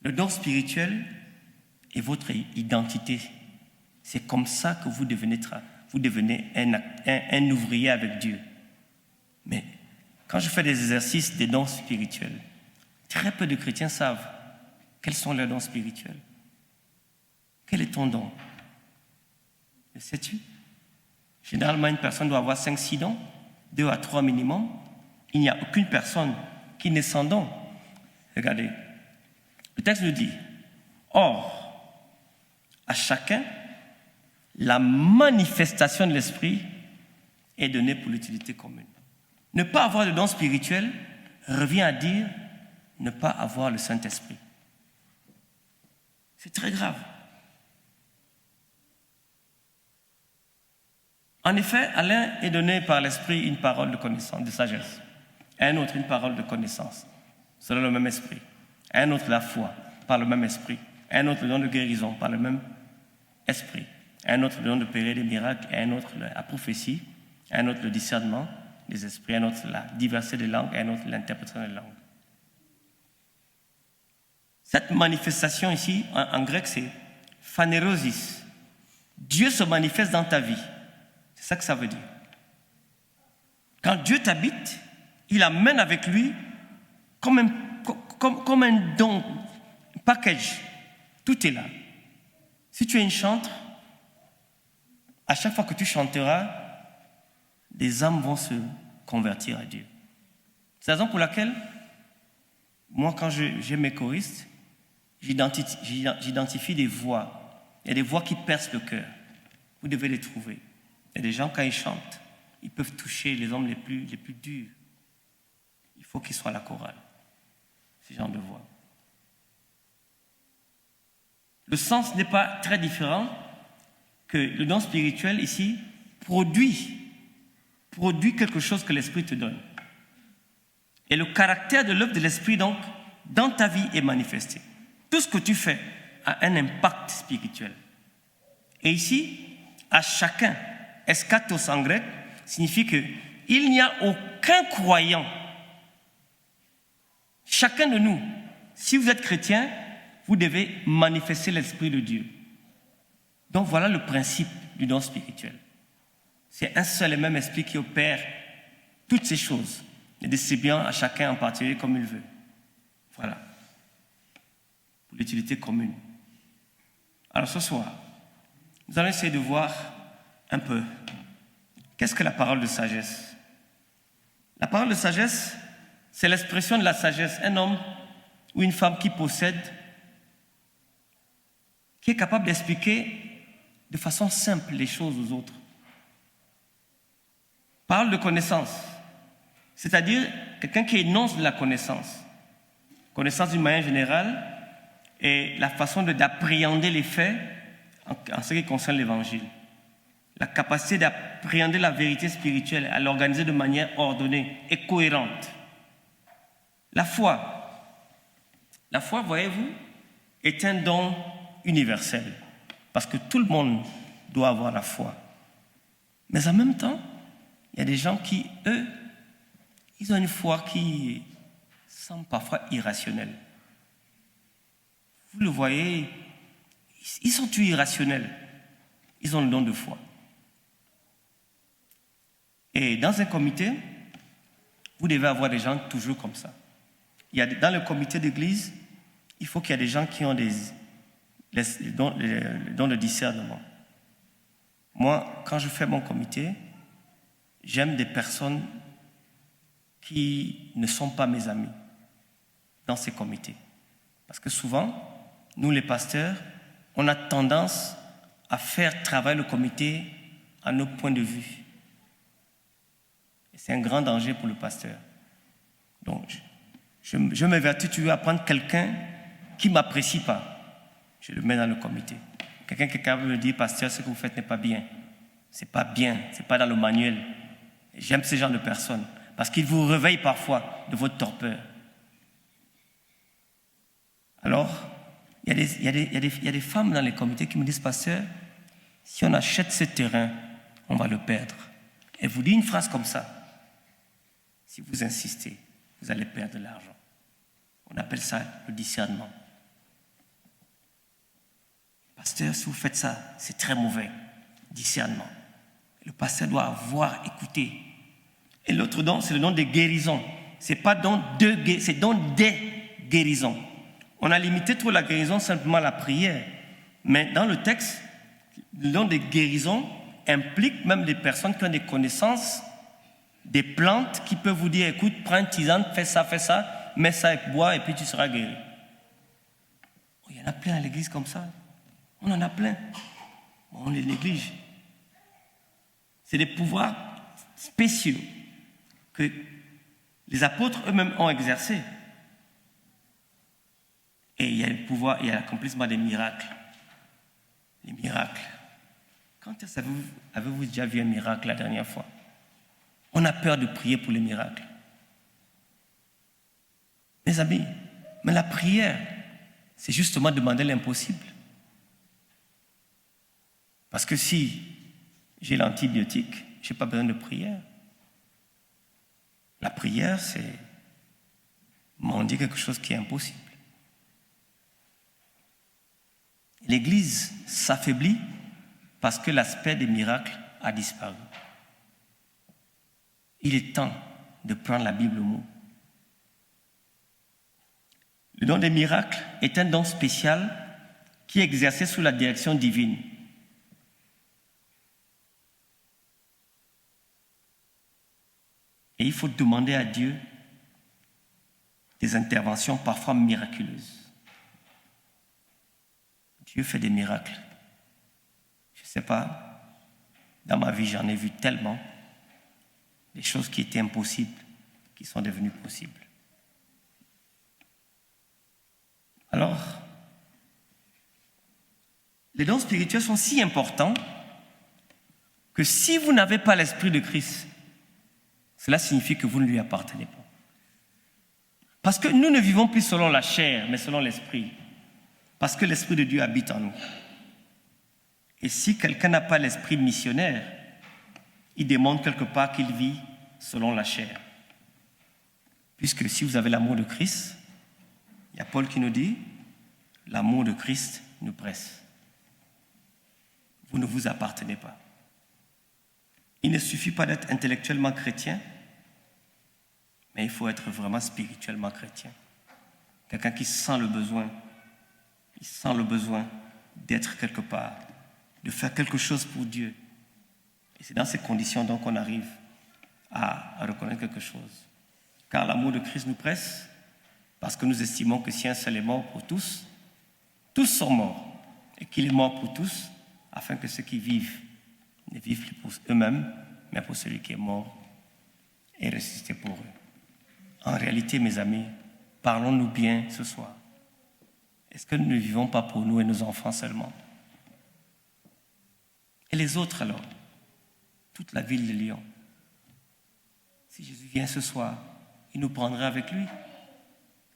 le don spirituel est votre identité. C'est comme ça que vous devenez un ouvrier avec Dieu. Mais quand je fais des exercices des dons spirituels, très peu de chrétiens savent quels sont leurs dons spirituels. Quel est ton don? Le sais-tu? Généralement, une personne doit avoir 5-6 dons, 2 à 3 minimum. Il n'y a aucune personne qui n'est sans don. Regardez, le texte nous dit, or, à chacun, la manifestation de l'esprit est donnée pour l'utilité commune. Ne pas avoir de don spirituel revient à dire ne pas avoir le Saint-Esprit. C'est très grave. En effet, à l'un est donné par l'Esprit une parole de connaissance, de sagesse. À un autre, une parole de connaissance, selon le même esprit. À un autre, la foi, par le même esprit. À un autre, le don de guérison, par le même esprit. À un autre, le don de opérer des miracles. À un autre, la prophétie. À un autre, le discernement des esprits. À un autre, la diversité des langues. À un autre, l'interprétation des langues. Cette manifestation ici, en grec, c'est phanérosis. Dieu se manifeste dans ta vie. C'est ça que ça veut dire. Quand Dieu t'habite, il amène avec lui comme un don, un package. Tout est là. Si tu es une chantre, à chaque fois que tu chanteras, des âmes vont se convertir à Dieu. C'est la raison pour laquelle, moi, quand j'ai mes choristes, j'identifie des voix. Il y a des voix qui percent le cœur. Vous devez les trouver. Il y a des gens, quand ils chantent, ils peuvent toucher les hommes les plus durs. Il faut qu'ils soient à la chorale, ces genres de voix. Le sens n'est pas très différent que le don spirituel ici produit quelque chose que l'Esprit te donne. Et le caractère de l'œuvre de l'Esprit, donc, dans ta vie est manifesté. Tout ce que tu fais a un impact spirituel. Et ici, à chacun, eschatos en grec, signifie qu'il n'y a aucun croyant. Chacun de nous, si vous êtes chrétien, vous devez manifester l'Esprit de Dieu. Donc voilà le principe du don spirituel. C'est un seul et même esprit qui opère toutes ces choses et distribue à chacun en particulier comme il veut. Voilà. Pour l'utilité commune. Alors ce soir, nous allons essayer de voir un peu qu'est-ce que la parole de sagesse. La parole de sagesse, c'est l'expression de la sagesse. Un homme ou une femme qui possède, qui est capable d'expliquer de façon simple les choses aux autres. Parole de connaissance, c'est-à-dire quelqu'un qui énonce de la connaissance. Connaissance d'une manière générale et la façon d'appréhender les faits en ce qui concerne l'Évangile. La capacité d'appréhender la vérité spirituelle, à l'organiser de manière ordonnée et cohérente. La foi, voyez-vous, est un don universel, parce que tout le monde doit avoir la foi. Mais en même temps, il y a des gens qui, eux, ils ont une foi qui semble parfois irrationnelle. Vous le voyez, ils sont tous irrationnels. Ils ont le don de foi. Et dans un comité, vous devez avoir des gens toujours comme ça. Dans le comité d'église, il faut qu'il y ait des gens qui ont le don de discernement. Moi, quand je fais mon comité, j'aime des personnes qui ne sont pas mes amis dans ces comités. Parce que souvent, nous les pasteurs, on a tendance à faire travailler le comité à nos points de vue. Et c'est un grand danger pour le pasteur. Donc, je m'avertis, tu veux apprendre quelqu'un qui ne m'apprécie pas, je le mets dans le comité. Quelqu'un qui est capable de me dire, pasteur, ce que vous faites n'est pas bien. Ce n'est pas bien, ce n'est pas dans le manuel. Et j'aime ce genre de personnes, parce qu'ils vous réveillent parfois de votre torpeur. Alors, il y a des femmes dans les comités qui me disent, pasteur, si on achète ce terrain, on va le perdre. Elle vous dit une phrase comme ça. Si vous insistez, vous allez perdre de l'argent. On appelle ça le discernement. Pasteur, si vous faites ça, c'est très mauvais. Discernement. Le pasteur doit avoir écouté. Et l'autre don, c'est le don de guérison. C'est pas don de, c'est don des guérisons. On a limité trop la guérison simplement à la prière. Mais dans le texte, le don de guérison implique même des personnes qui ont des connaissances, des plantes qui peuvent vous dire, écoute, prends une tisane, fais ça, mets ça avec bois et puis tu seras guéri. Il y en a plein à l'église comme ça. On en a plein. On les néglige. C'est des pouvoirs spéciaux que les apôtres eux-mêmes ont exercés. Et il y a le pouvoir, il y a l'accomplissement des miracles. Les miracles. Quand est-ce que avez-vous déjà vu un miracle la dernière fois? On a peur de prier pour les miracles. Mes amis, mais la prière, c'est justement demander l'impossible. Parce que si j'ai l'antibiotique, je n'ai pas besoin de prière. La prière, c'est demander quelque chose qui est impossible. L'Église s'affaiblit parce que l'aspect des miracles a disparu. Il est temps de prendre la Bible au mot. Le don des miracles est un don spécial qui est exercé sous la direction divine. Et il faut demander à Dieu des interventions parfois miraculeuses. Dieu fait des miracles. Je ne sais pas, dans ma vie, j'en ai vu tellement, des choses qui étaient impossibles, qui sont devenues possibles. Alors, les dons spirituels sont si importants que si vous n'avez pas l'Esprit de Christ, cela signifie que vous ne lui appartenez pas. Parce que nous ne vivons plus selon la chair, mais selon l'Esprit. Parce que l'Esprit de Dieu habite en nous. Et si quelqu'un n'a pas l'esprit missionnaire, il démontre quelque part qu'il vit selon la chair. Puisque si vous avez l'amour de Christ, il y a Paul qui nous dit, l'amour de Christ nous presse. Vous ne vous appartenez pas. Il ne suffit pas d'être intellectuellement chrétien, mais il faut être vraiment spirituellement chrétien. Quelqu'un qui sent le besoin, il sent le besoin d'être quelque part, de faire quelque chose pour Dieu. Et c'est dans ces conditions donc qu'on arrive à reconnaître quelque chose. Car l'amour de Christ nous presse, parce que nous estimons que si un seul est mort pour tous, tous sont morts, et qu'il est mort pour tous, afin que ceux qui vivent ne vivent plus pour eux-mêmes, mais pour celui qui est mort et ressuscité pour eux. En réalité, mes amis, parlons-nous bien ce soir. Est-ce que nous ne vivons pas pour nous et nos enfants seulement? Et les autres alors? Toute la ville de Lyon. Si Jésus vient ce soir, il nous prendra avec lui.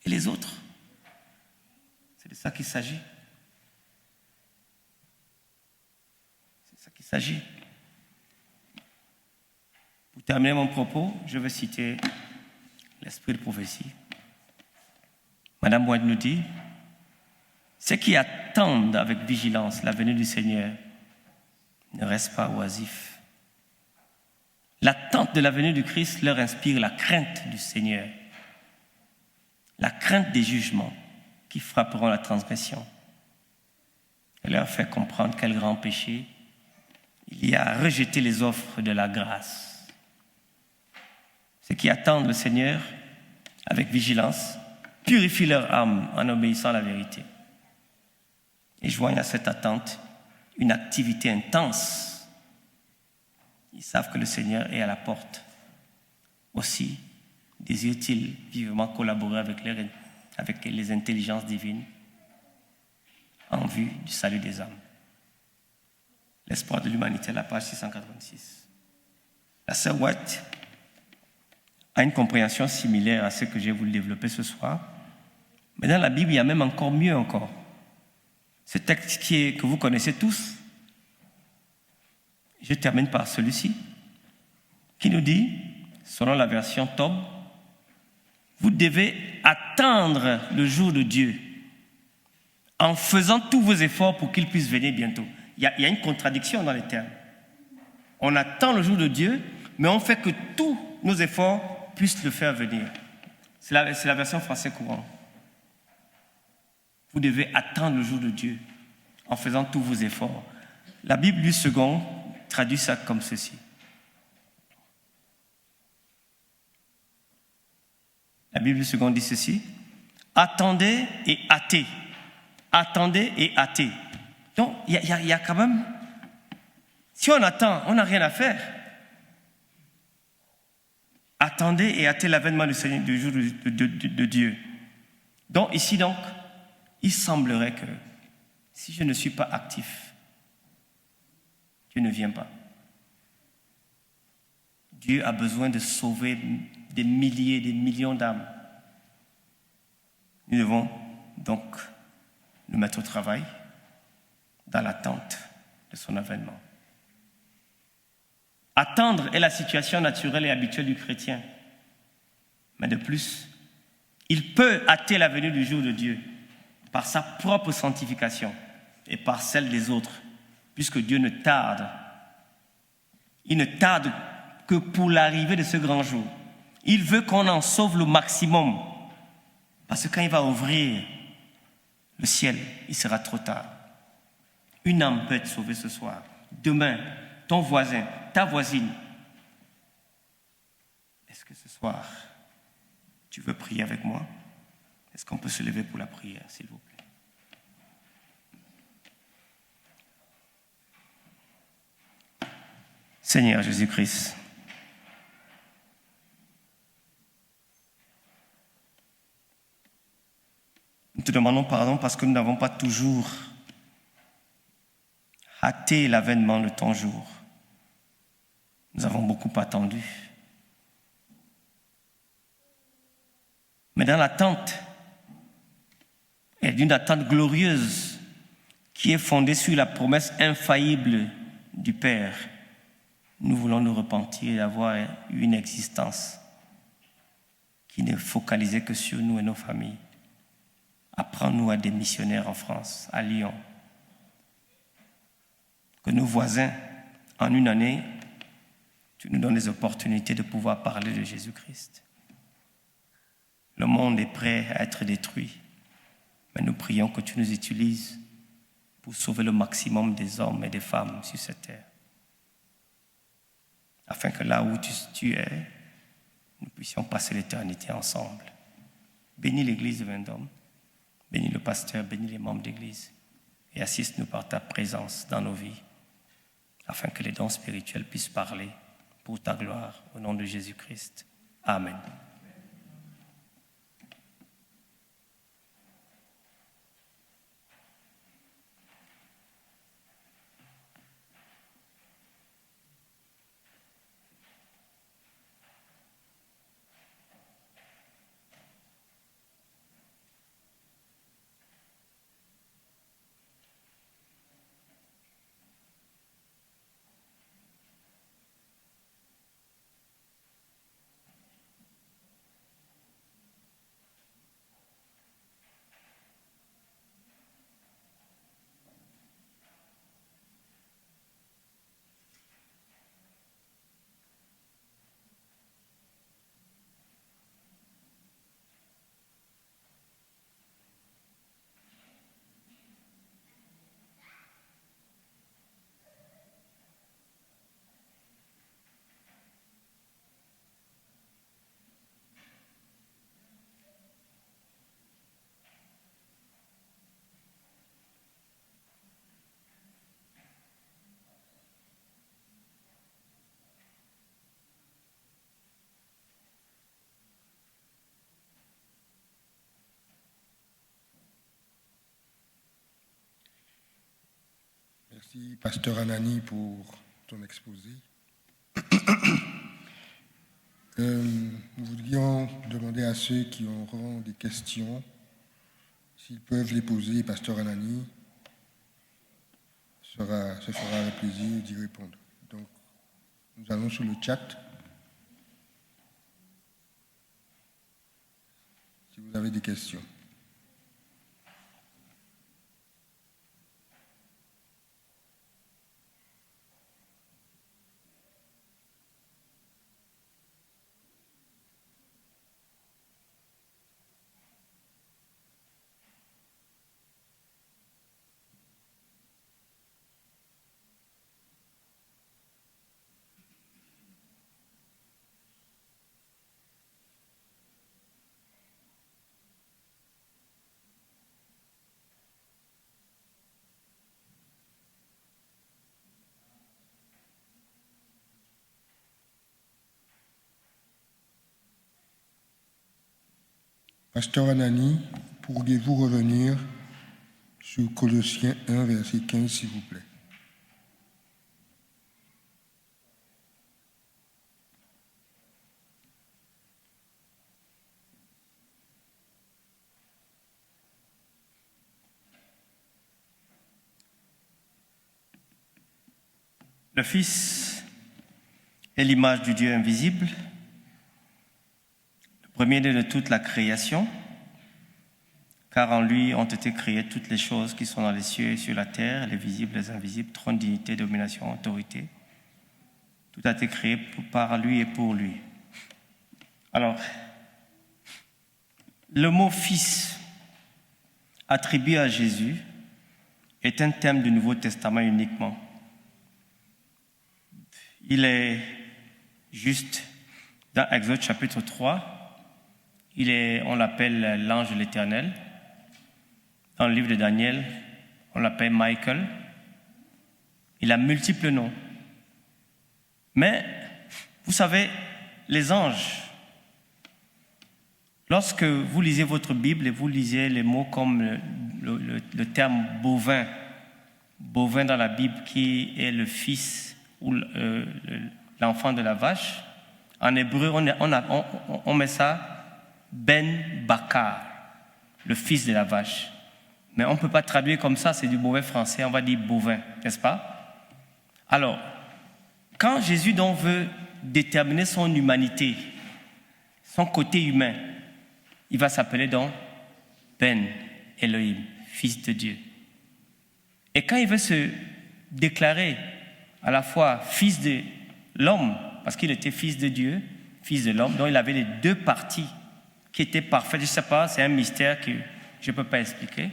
Et les autres? C'est de ça qu'il s'agit. C'est de ça qu'il s'agit. Pour terminer mon propos, je vais citer l'esprit de prophétie. Madame White nous dit, ceux qui attendent avec vigilance la venue du Seigneur ne restent pas oisifs. L'attente de la venue du Christ leur inspire la crainte du Seigneur, la crainte des jugements qui frapperont la transgression. Elle leur fait comprendre quel grand péché il y a à rejeter les offres de la grâce. Ceux qui attendent le Seigneur avec vigilance purifient leur âme en obéissant à la vérité. Et joignent à cette attente une activité intense. Ils savent que le Seigneur est à la porte. Aussi, désirent-ils vivement collaborer avec les intelligences divines en vue du salut des âmes. L'espoir de l'humanité, la page 686. La sœur White a une compréhension similaire à ce que je vais vous développer ce soir. Mais dans la Bible, il y a même encore mieux encore. Ce texte que vous connaissez tous, je termine par celui-ci, qui nous dit, selon la version Tob, Vous devez attendre le jour de Dieu en faisant tous vos efforts pour qu'il puisse venir bientôt. Il y a une contradiction dans les termes. On attend le jour de Dieu, mais on fait que tous nos efforts puissent le faire venir. C'est la version français courant. Vous devez attendre le jour de Dieu en faisant tous vos efforts. La Bible du second traduit ça comme ceci. La Bible du second dit ceci. Attendez et hâtez. Attendez et hâtez. Donc, il y a quand même... Si on attend, on n'a rien à faire. Attendez et hâtez l'avènement du Seigneur, du jour de Dieu. Donc, ici, il semblerait que si je ne suis pas actif, Dieu ne vient pas. Dieu a besoin de sauver des milliers, des millions d'âmes. Nous devons donc nous mettre au travail dans l'attente de son avènement. Attendre est la situation naturelle et habituelle du chrétien. Mais de plus, il peut hâter la venue du jour de Dieu par sa propre sanctification et par celle des autres, puisque Dieu ne tarde. Il ne tarde que pour l'arrivée de ce grand jour. Il veut qu'on en sauve le maximum. Parce que quand il va ouvrir le ciel, il sera trop tard. Une âme peut être sauvée ce soir. Demain, ton voisin, ta voisine. Est-ce que ce soir, tu veux prier avec moi? Est-ce qu'on peut se lever pour la prière, s'il vous plaît? Seigneur Jésus-Christ, nous te demandons pardon parce que nous n'avons pas toujours hâté l'avènement de ton jour. Nous avons beaucoup attendu. Mais dans l'attente, et d'une attente glorieuse qui est fondée sur la promesse infaillible du Père, nous voulons nous repentir et avoir une existence qui n'est focalisée que sur nous et nos familles. Apprends-nous à des missionnaires en France, à Lyon. Que nos voisins, en une année, tu nous donnes des opportunités de pouvoir parler de Jésus-Christ. Le monde est prêt à être détruit, mais nous prions que tu nous utilises pour sauver le maximum des hommes et des femmes sur cette terre. Afin que là où tu es, nous puissions passer l'éternité ensemble. Bénis l'Église de Vendôme, bénis le pasteur, bénis les membres d'Église et assiste-nous par ta présence dans nos vies, afin que les dons spirituels puissent parler pour ta gloire, au nom de Jésus-Christ. Amen. Merci, Pasteur Anani, pour ton exposé. Nous voulions demander à ceux qui auront des questions, s'ils peuvent les poser, Pasteur Anani se fera avec plaisir d'y répondre. Donc, nous allons sur le chat. si vous avez des questions. Pasteur Anani, pourriez-vous revenir sur Colossiens 1, verset 15, s'il vous plaît? Le Fils est l'image du Dieu invisible, le premier-né de toute la création, car en lui ont été créées toutes les choses qui sont dans les cieux et sur la terre, les visibles, les invisibles, trône, dignité, domination, autorité. Tout a été créé par lui et pour lui. Alors, le mot « fils » attribué à Jésus est un thème du Nouveau Testament uniquement. Il est juste dans Exode chapitre 3, on l'appelle l'ange de l'Éternel. Dans le livre de Daniel, on l'appelle Michael. Il a multiples noms. Mais, vous savez, les anges, lorsque vous lisez votre Bible et vous lisez les mots comme le terme bovin dans la Bible qui est le fils ou l'enfant de la vache, en hébreu, on met ça Ben Bakar, le fils de la vache. Mais on ne peut pas traduire comme ça, c'est du mauvais français, on va dire bovin, n'est-ce pas? Alors, quand Jésus donc veut déterminer son humanité, son côté humain, il va s'appeler donc Ben Elohim, fils de Dieu. Et quand il veut se déclarer à la fois fils de l'homme, parce qu'il était fils de Dieu, fils de l'homme, donc il avait les deux parties qui étaient parfaites. Je ne sais pas, c'est un mystère que je ne peux pas expliquer.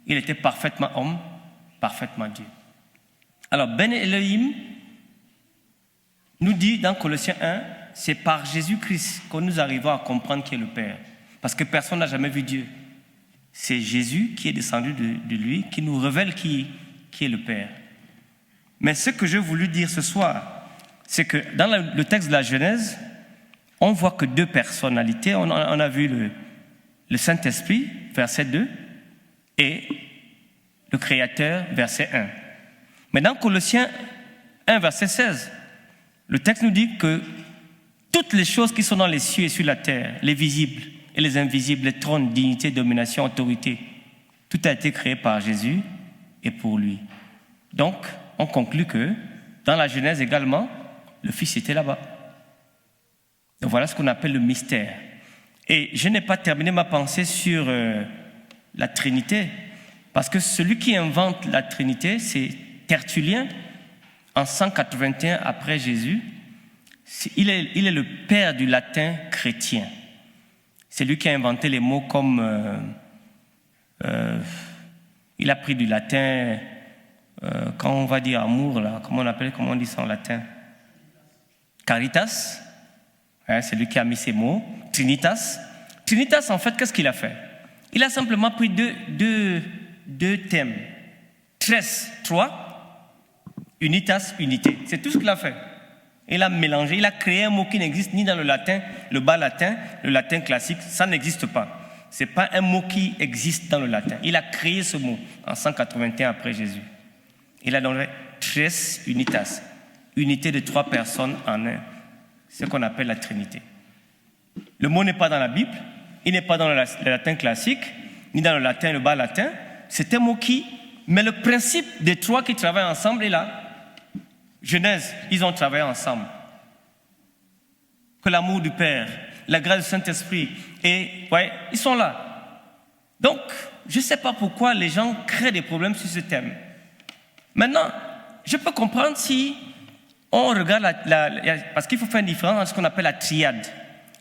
Il était parfaitement homme, parfaitement Dieu. Alors, Ben Elohim nous dit dans Colossiens 1, c'est par Jésus-Christ que nous arrivons à comprendre qui est le Père. Parce que personne n'a jamais vu Dieu. C'est Jésus qui est descendu de lui, qui nous révèle qui est le Père. Mais ce que j'ai voulu dire ce soir, c'est que dans le texte de la Genèse, on voit que deux personnalités. On a vu le Saint-Esprit, verset 2, et le Créateur, verset 1. Mais dans Colossiens 1, verset 16, le texte nous dit que toutes les choses qui sont dans les cieux et sur la terre, les visibles et les invisibles, les trônes, dignité, domination, autorité, tout a été créé par Jésus et pour lui. Donc, on conclut que dans la Genèse également, le Fils était là-bas. Donc voilà ce qu'on appelle le mystère. Et je n'ai pas terminé ma pensée sur la Trinité, parce que celui qui invente la Trinité, c'est Tertullien, en 181 après Jésus. Il est le père du latin chrétien. C'est lui qui a inventé les mots comme... il a pris du latin... quand on va dire amour, là, comment on dit ça en latin? Caritas, c'est lui qui a mis ces mots. Trinitas. Trinitas, en fait, qu'est-ce qu'il a fait? Il a simplement pris deux thèmes. Tres, trois. Unitas, unité. C'est tout ce qu'il a fait. Il a mélangé, il a créé un mot qui n'existe ni dans le latin, le bas latin, le latin classique, ça n'existe pas. Ce n'est pas un mot qui existe dans le latin. Il a créé ce mot en 181 après Jésus. Il a donné tres unitas, unité de trois personnes en un, ce qu'on appelle la Trinité. Le mot n'est pas dans la Bible, il n'est pas dans le latin classique, ni dans le latin, le bas latin. C'est un mot mais le principe des trois qui travaillent ensemble est là. Genèse, ils ont travaillé ensemble. Que l'amour du Père, la grâce du Saint-Esprit Et ouais, ils sont là. Donc, je ne sais pas pourquoi les gens créent des problèmes sur ce thème. Maintenant, je peux comprendre si on regarde parce qu'il faut faire une différence entre ce qu'on appelle la triade.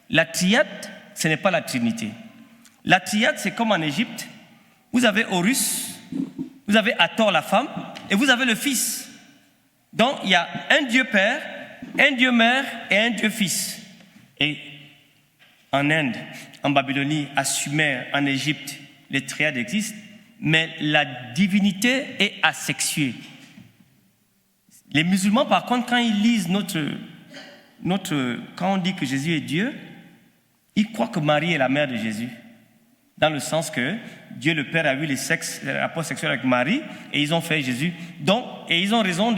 La triade, ce n'est pas la Trinité. La triade, c'est comme en Égypte. Vous avez Horus, vous avez Hathor la femme, et vous avez le Fils. Donc, il y a un Dieu Père, un Dieu Mère et un Dieu Fils. Et en Inde, en Babylonie, à Sumer, en Égypte, les triades existent, mais la divinité est asexuée. Les musulmans, par contre, quand ils lisent quand on dit que Jésus est Dieu, ils croient que Marie est la mère de Jésus. Dans le sens que Dieu le Père a eu les rapports sexuels avec Marie et ils ont fait Jésus. Donc, et ils ont raison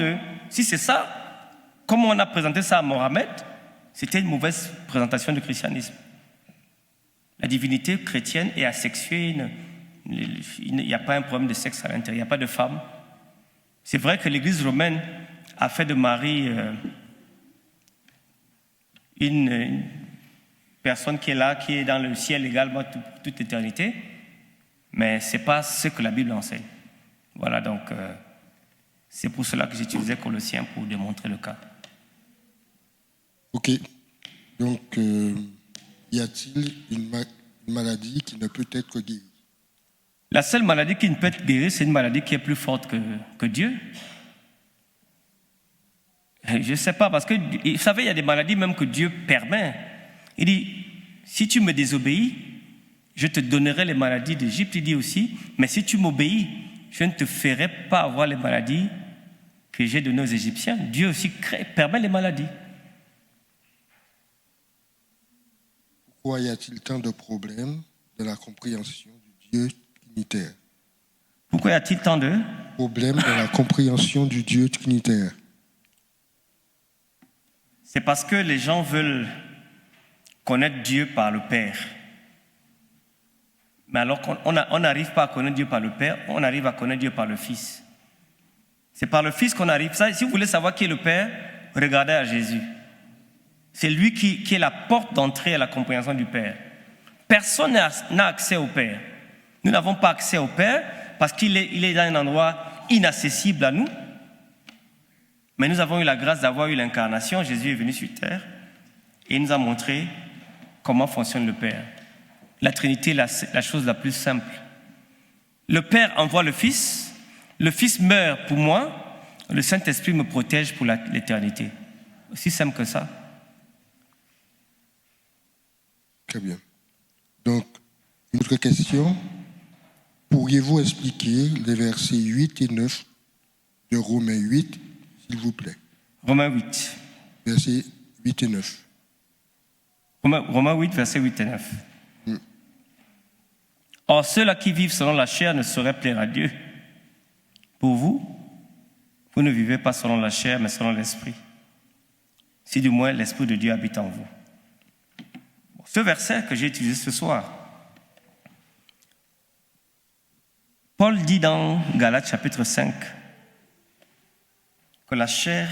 si c'est ça, comme on a présenté ça à Mohammed, c'était une mauvaise présentation du christianisme. La divinité chrétienne est asexuée, il n'y a pas un problème de sexe à l'intérieur, il n'y a pas de femme. C'est vrai que l'Église romaine a fait de Marie une personne qui est là, qui est dans le ciel également toute éternité, mais ce n'est pas ce que la Bible enseigne. Voilà, donc c'est pour cela que j'utilisais Colossiens pour démontrer le cas. Ok. Donc, y a-t-il une maladie qui ne peut être guérie? La seule maladie qui ne peut être guérie, c'est une maladie qui est plus forte que Dieu. Je ne sais pas, parce que, vous savez, il y a des maladies même que Dieu permet. Il dit, si tu me désobéis, je te donnerai les maladies d'Égypte. Il dit aussi, mais si tu m'obéis, je ne te ferai pas avoir les maladies que j'ai données aux Égyptiens. Dieu aussi permet les maladies. Pourquoi y a-t-il tant de problèmes de la compréhension du Dieu trinitaire? Pourquoi y a-t-il tant de problèmes de la compréhension du Dieu trinitaire? C'est parce que les gens veulent connaître Dieu par le Père. Mais alors qu'on n'arrive pas à connaître Dieu par le Père, on arrive à connaître Dieu par le Fils. C'est par le Fils qu'on arrive. Ça, si vous voulez savoir qui est le Père, regardez à Jésus. C'est lui qui est la porte d'entrée à la compréhension du Père. Personne n'a accès au Père. Nous n'avons pas accès au Père parce qu'il est dans un endroit inaccessible à nous. Mais nous avons eu la grâce d'avoir eu l'incarnation. Jésus est venu sur terre et il nous a montré comment fonctionne le Père. La Trinité est la chose la plus simple. Le Père envoie le Fils meurt pour moi, le Saint-Esprit me protège pour l'éternité. Aussi simple que ça. Très bien. Donc, une autre question. Pourriez-vous expliquer les versets 8 et 9 de Romains 8, s'il vous plaît? Romains 8. Versets 8 et 9. Romains 8, versets 8 et 9. Or, ceux-là qui vivent selon la chair ne sauraient plaire à Dieu. Pour vous, vous ne vivez pas selon la chair, mais selon l'Esprit. Si du moins l'Esprit de Dieu habite en vous. Ce verset que j'ai utilisé ce soir, Paul dit dans Galates chapitre 5 que la chair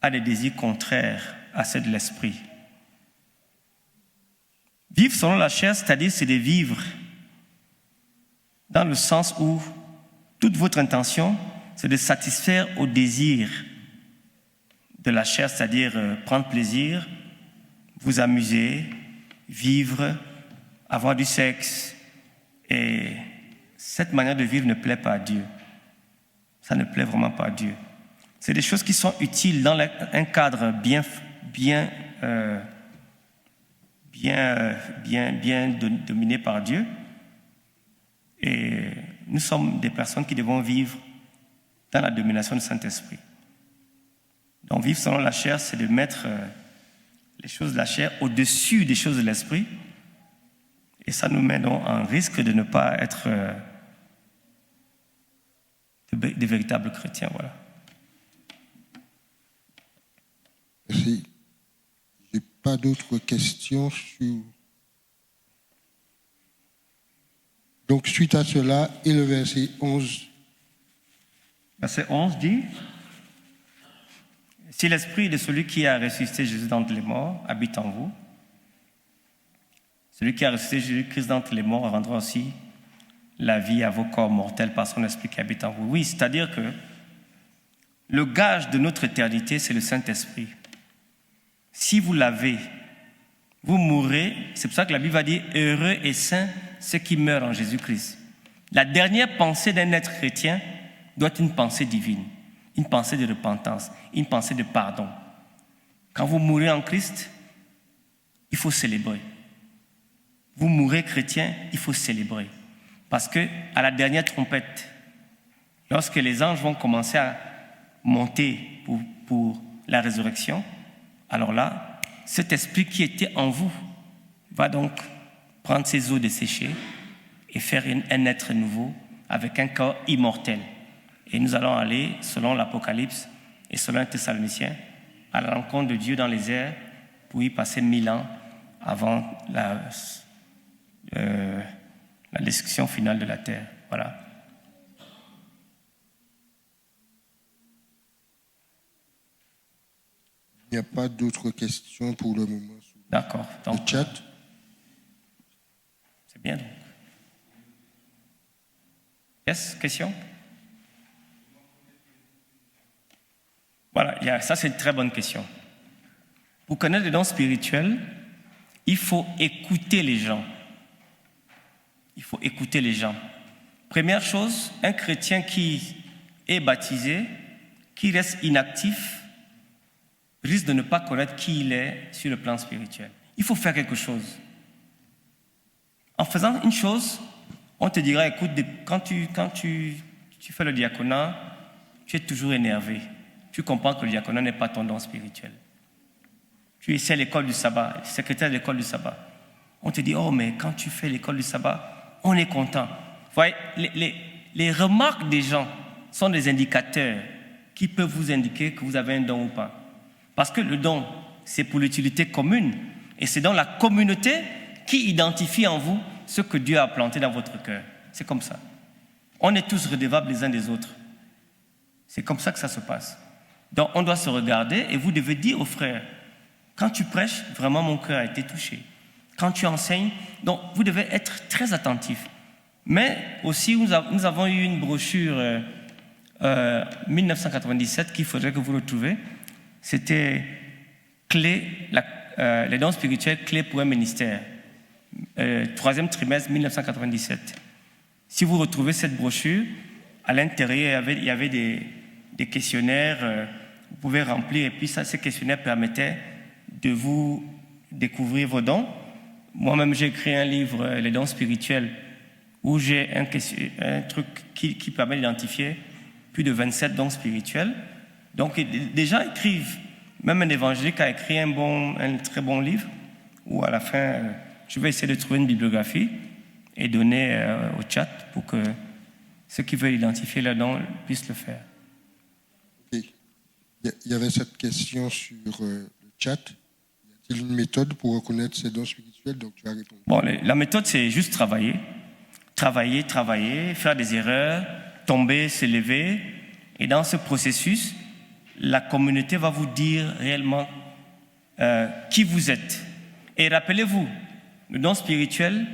a des désirs contraires à ceux de l'Esprit. Vivre selon la chair, c'est-à-dire c'est de vivre dans le sens où toute votre intention, c'est de satisfaire aux désirs de la chair, c'est-à-dire prendre plaisir, vous amuser, vivre, avoir du sexe. Et cette manière de vivre ne plaît pas à Dieu. Ça ne plaît vraiment pas à Dieu. C'est des choses qui sont utiles dans un cadre bien dominé par Dieu. Et nous sommes des personnes qui devons vivre dans la domination du Saint-Esprit. Donc vivre selon la chair, c'est de mettre les choses de la chair au-dessus des choses de l'Esprit. Et ça nous met donc en risque de ne pas être des véritables chrétiens. Voilà. Merci. Je n'ai pas d'autres questions sur... Donc, suite à cela, et le verset 11. Verset 11 dit, « Si l'esprit de celui qui a ressuscité Jésus d'entre les morts habite en vous, Celui qui a ressuscité Jésus-Christ d'entre les morts rendra aussi la vie à vos corps mortels par son esprit qui habite en vous. Oui, c'est-à-dire que le gage de notre éternité, c'est le Saint-Esprit. Si vous l'avez, vous mourrez. C'est pour ça que la Bible va dire « Heureux et saints ceux qui meurent en Jésus-Christ ». La dernière pensée d'un être chrétien doit être une pensée divine, une pensée de repentance, une pensée de pardon. Quand vous mourrez en Christ, il faut célébrer. Vous mourrez chrétien, il faut célébrer. Parce que à la dernière trompette, lorsque les anges vont commencer à monter pour la résurrection, alors là, cet esprit qui était en vous va donc prendre ses os desséchés et faire un être nouveau avec un corps immortel. Et nous allons aller, selon l'Apocalypse et selon un Thessaloniciens, à la rencontre de Dieu dans les airs pour y passer 1000 ans avant la destruction finale de la terre. Voilà. Il n'y a pas d'autres questions pour le moment. D'accord. Le chat. C'est bien donc. Yes, question? Voilà, ça c'est une très bonne question. Pour connaître les dons spirituels, il faut écouter les gens. Il faut écouter les gens. Première chose, un chrétien qui est baptisé, qui reste inactif, risque de ne pas connaître qui il est sur le plan spirituel. Il faut faire quelque chose. En faisant une chose, on te dira, écoute, quand tu fais le diaconat, tu es toujours énervé. Tu comprends que le diaconat n'est pas ton don spirituel. Tu essaies l'école du sabbat, secrétaire de l'école du sabbat. On te dit, oh, mais quand tu fais l'école du sabbat, on est content. Vous voyez, les remarques des gens sont des indicateurs qui peuvent vous indiquer que vous avez un don ou pas. Parce que le don, c'est pour l'utilité commune. Et c'est dans la communauté qui identifie en vous ce que Dieu a planté dans votre cœur. C'est comme ça. On est tous redevables les uns des autres. C'est comme ça que ça se passe. Donc on doit se regarder et vous devez dire aux frères, quand tu prêches, vraiment mon cœur a été touché. Quand tu enseignes, donc vous devez être très attentif. Mais aussi, nous avons eu une brochure 1997 qu'il faudrait que vous retrouviez. C'était les dons spirituels clés pour un ministère. 3e trimestre 1997. Si vous retrouvez cette brochure, à l'intérieur, il y avait des questionnaires, vous pouvez remplir, et puis ces questionnaires permettaient de vous découvrir vos dons. Moi-même, j'ai écrit un livre, Les dons spirituels, où j'ai un truc qui permet d'identifier plus de 27 dons spirituels. Donc, des gens écrivent. Même un évangélique a écrit un très bon livre, où à la fin, je vais essayer de trouver une bibliographie et donner au chat pour que ceux qui veulent identifier leurs dons puissent le faire. Okay. Il y avait cette question sur le chat. Y a-t-il une méthode pour reconnaître ces dons spirituels? Donc, tu as répondu. Bon, la méthode, c'est juste travailler. Travailler, faire des erreurs, tomber, se lever. Et dans ce processus, la communauté va vous dire réellement qui vous êtes. Et rappelez-vous, le don spirituel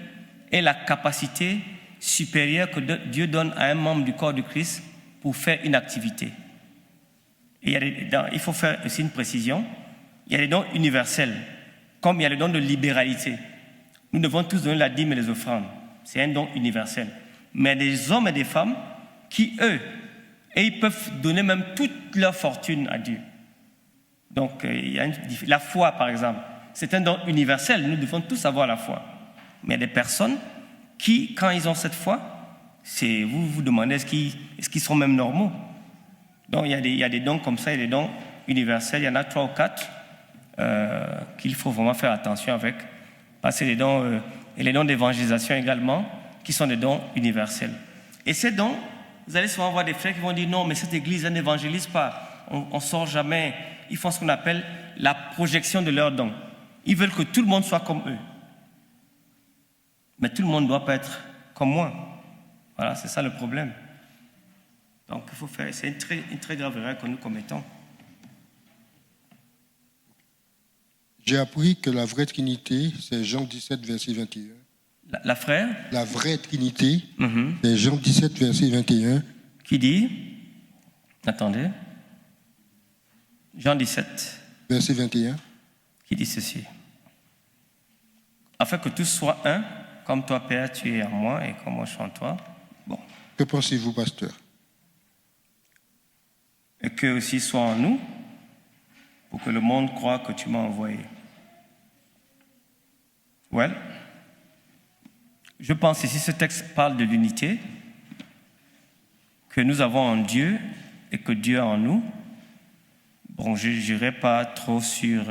est la capacité supérieure que Dieu donne à un membre du corps de Christ pour faire une activité. Et il faut faire aussi une précision. Il y a les dons universels, comme il y a les dons de libéralité. Nous devons tous donner la dîme et les offrandes. C'est un don universel. Mais il y a des hommes et des femmes qui, eux, et ils peuvent donner même toute leur fortune à Dieu. Donc, il y a la foi, par exemple, c'est un don universel. Nous devons tous avoir la foi. Mais il y a des personnes qui, quand ils ont cette foi, vous vous demandez est-ce qu'ils sont même normaux. Donc, il y a des dons comme ça, il y a des dons universels. Il y en a 3 ou 4 qu'il faut vraiment faire attention avec. Parce que les dons, et les dons d'évangélisation également, qui sont des dons universels. Et ces dons, vous allez souvent voir des frères qui vont dire non, mais cette église, elle n'évangélise pas. On ne sort jamais. Ils font ce qu'on appelle la projection de leurs dons. Ils veulent que tout le monde soit comme eux. Mais tout le monde ne doit pas être comme moi. Voilà, c'est ça le problème. Donc, il faut faire. C'est une très grave erreur que nous commettons. J'ai appris que la vraie Trinité, c'est Jean 17, verset 21. La frère, La vraie Trinité, c'est Jean 17, verset 21. qui dit, attendez, Jean 17, Verset 21. qui dit ceci. Afin que tous soient un, comme toi, Père, tu es en moi et comme moi je suis en toi. Bon. Que pensez-vous, pasteur? Et qu'eux aussi soient en nous, pour que le monde croie que tu m'as envoyé. Well, je pense ici ce texte parle de l'unité que nous avons en Dieu et que Dieu a en nous. Bon, je n'irai pas trop sur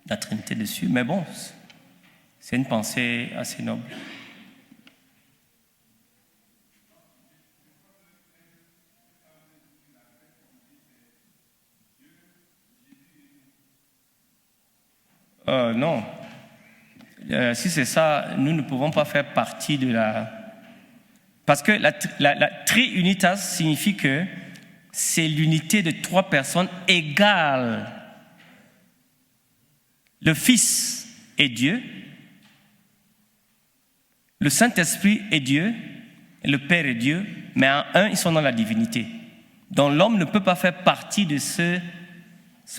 la Trinité dessus, mais bon, c'est une pensée assez noble. Non. Si c'est ça, nous ne pouvons pas faire partie de la... Parce que la triunitas signifie que c'est l'unité de trois personnes égales. Le Fils est Dieu, le Saint-Esprit est Dieu, et le Père est Dieu, mais en un, ils sont dans la divinité. Donc l'homme ne peut pas faire partie de ce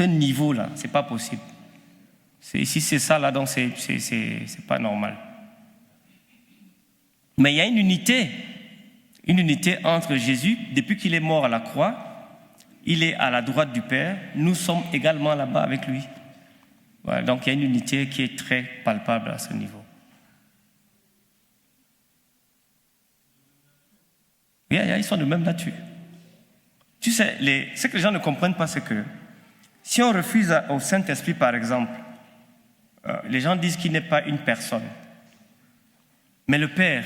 niveau-là, c'est pas possible. Si c'est ça, là, donc c'est pas normal. Mais il y a une unité entre Jésus, depuis qu'il est mort à la croix, il est à la droite du Père, nous sommes également là-bas avec lui. Voilà, donc il y a une unité qui est très palpable à ce niveau. Ils sont de même nature. Tu sais, ce que les gens ne comprennent pas, c'est que si on refuse au Saint-Esprit, par exemple, les gens disent qu'il n'est pas une personne. Mais le Père,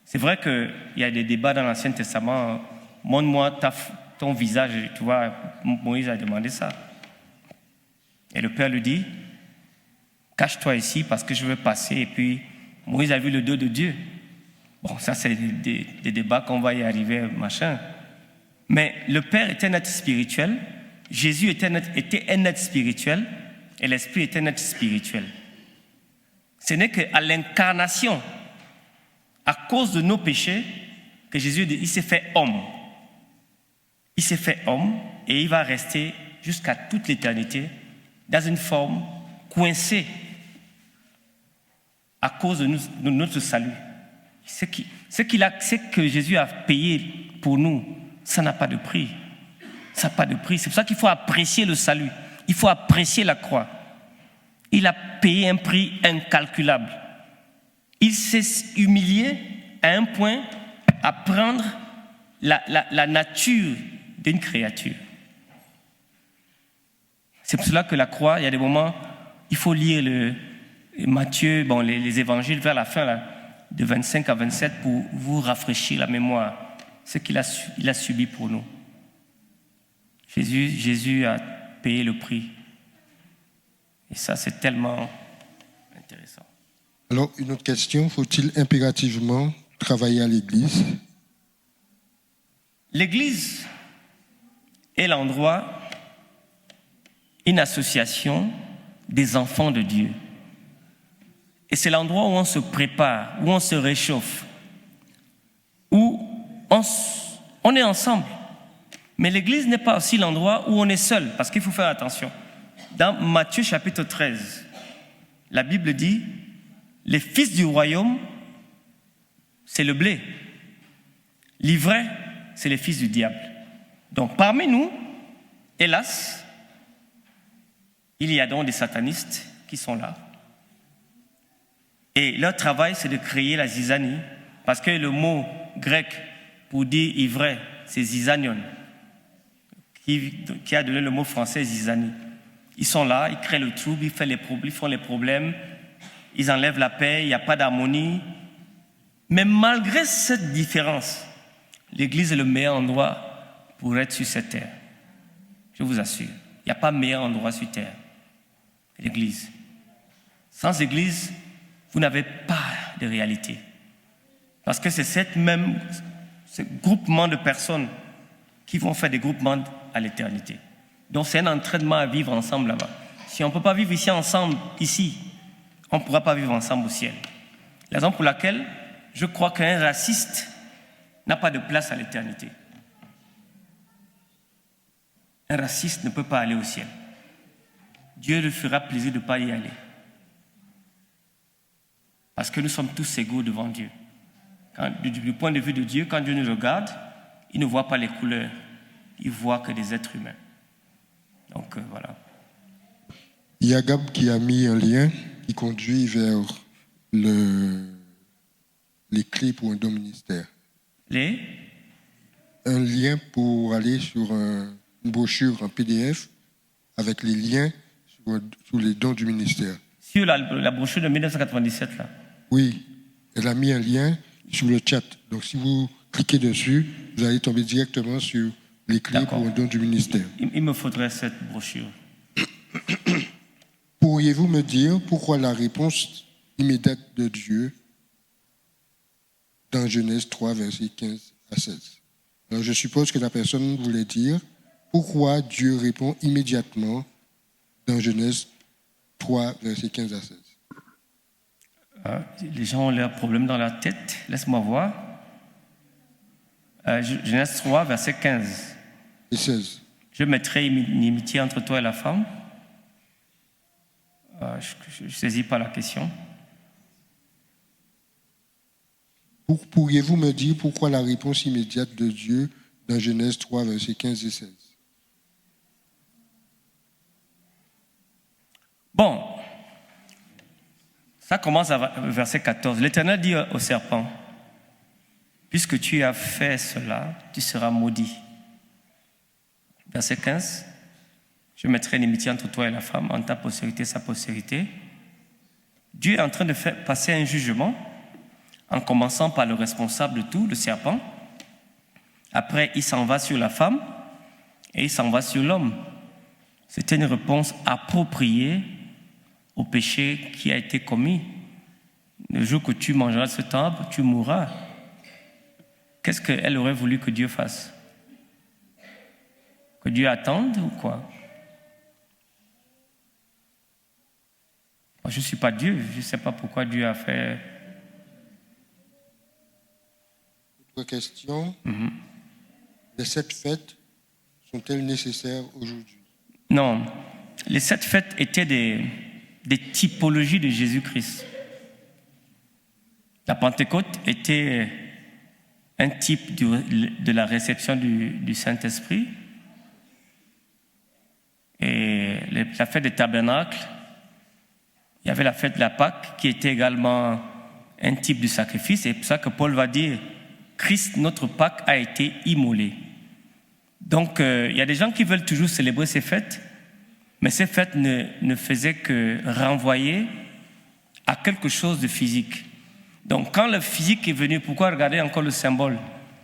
c'est vrai qu'il y a des débats dans l'Ancien Testament. Montre-moi ton visage, tu vois, Moïse a demandé ça. Et le Père lui dit, cache-toi ici parce que je veux passer. Et puis, Moïse a vu le dos de Dieu. Bon, ça, c'est des débats qu'on va y arriver, machin. Mais le Père était un être spirituel, Jésus était un être spirituel, et l'Esprit était un être spirituel. Ce n'est qu'à l'incarnation, à cause de nos péchés, que Jésus il s'est fait homme. Il s'est fait homme et il va rester jusqu'à toute l'éternité dans une forme coincée à cause de notre salut. Ce que Jésus a payé pour nous, ça n'a pas de prix. Ça n'a pas de prix. C'est pour ça qu'il faut apprécier le salut. Il faut apprécier la croix. Il a payé un prix incalculable. Il s'est humilié à un point à prendre la nature d'une créature. C'est pour cela que la croix, il y a des moments, il faut lire Matthieu, les évangiles vers la fin, là, de 25 à 27, pour vous rafraîchir la mémoire, ce qu'il a subi pour nous. Jésus a payé le prix. Et ça, c'est tellement intéressant. Alors, une autre question, faut-il impérativement travailler à l'Église? L'Église est l'endroit, une association des enfants de Dieu. Et c'est l'endroit où on se prépare, où on se réchauffe, où on est ensemble. Mais l'Église n'est pas aussi l'endroit où on est seul, parce qu'il faut faire attention. Dans Matthieu chapitre 13, la Bible dit, les fils du royaume, c'est le blé. L'ivraie, c'est les fils du diable. Donc parmi nous, hélas, il y a donc des satanistes qui sont là. Et leur travail, c'est de créer la zizanie, parce que le mot grec pour dire ivraie, c'est zizanion, qui a donné le mot français zizanie. Ils sont là, ils créent le trouble, ils font les problèmes, ils enlèvent la paix, il n'y a pas d'harmonie. Mais malgré cette différence, l'Église est le meilleur endroit pour être sur cette terre. Je vous assure, il n'y a pas meilleur endroit sur terre. L'Église. Sans Église, vous n'avez pas de réalité. Parce que c'est ce groupement de personnes qui vont faire des groupements à l'éternité. Donc c'est un entraînement à vivre ensemble là-bas. Si on ne peut pas vivre ici ensemble, ici, on ne pourra pas vivre ensemble au ciel. La raison pour laquelle je crois qu'un raciste n'a pas de place à l'éternité. Un raciste ne peut pas aller au ciel. Dieu lui fera plaisir de ne pas y aller. Parce que nous sommes tous égaux devant Dieu. Du point de vue de Dieu, quand Dieu nous regarde, il ne voit pas les couleurs. Il voit que des êtres humains. Donc voilà. Il y a Gab qui a mis un lien qui conduit vers les clés pour un don ministère. Un lien pour aller sur une brochure en PDF avec les liens sur les dons du ministère. Sur la brochure de 1997, là. Oui, elle a mis un lien sur le chat. Donc si vous cliquez dessus, vous allez tomber directement sur les clés pour un don du ministère. Il me faudrait cette brochure. Pourriez-vous me dire pourquoi la réponse immédiate de Dieu dans Genèse 3, versets 15 à 16? Alors je suppose que la personne voulait dire pourquoi Dieu répond immédiatement dans Genèse 3, versets 15 à 16. Les gens ont leurs problèmes dans la tête. Laisse-moi voir. Genèse 3, verset 15. Et 16. Je mettrai une inimitié entre toi et la femme. Je ne saisis pas la question. Pourriez-vous me dire pourquoi la réponse immédiate de Dieu dans Genèse 3, versets 15 et 16? Bon, ça commence à verset 14. L'Éternel dit au serpent, « Puisque tu as fait cela, tu seras maudit. » Verset 15. « Je mettrai l'amitié entre toi et la femme, entre ta postérité et sa postérité. » Dieu est en train de faire passer un jugement en commençant par le responsable de tout, le serpent. Après, il s'en va sur la femme et il s'en va sur l'homme. C'était une réponse appropriée au péché qui a été commis. Le jour que tu mangeras de cet arbre, tu mourras. Qu'est-ce qu'elle aurait voulu que Dieu fasse? Que Dieu attende ou quoi? Moi, je ne suis pas Dieu, je ne sais pas pourquoi Dieu a fait... Autre question. Les 7 fêtes sont-elles nécessaires aujourd'hui? Non, les 7 fêtes étaient des typologies de Jésus-Christ. La Pentecôte était un type de la réception du Saint-Esprit. Et la fête des tabernacles, il y avait la fête de la Pâque qui était également un type de sacrifice. Et c'est pour ça que Paul va dire, Christ, notre Pâque, a été immolé. Donc, il y a des gens qui veulent toujours célébrer ces fêtes, mais ces fêtes ne faisaient que renvoyer à quelque chose de physique. Donc, quand le physique est venu, pourquoi regarder encore le symbole?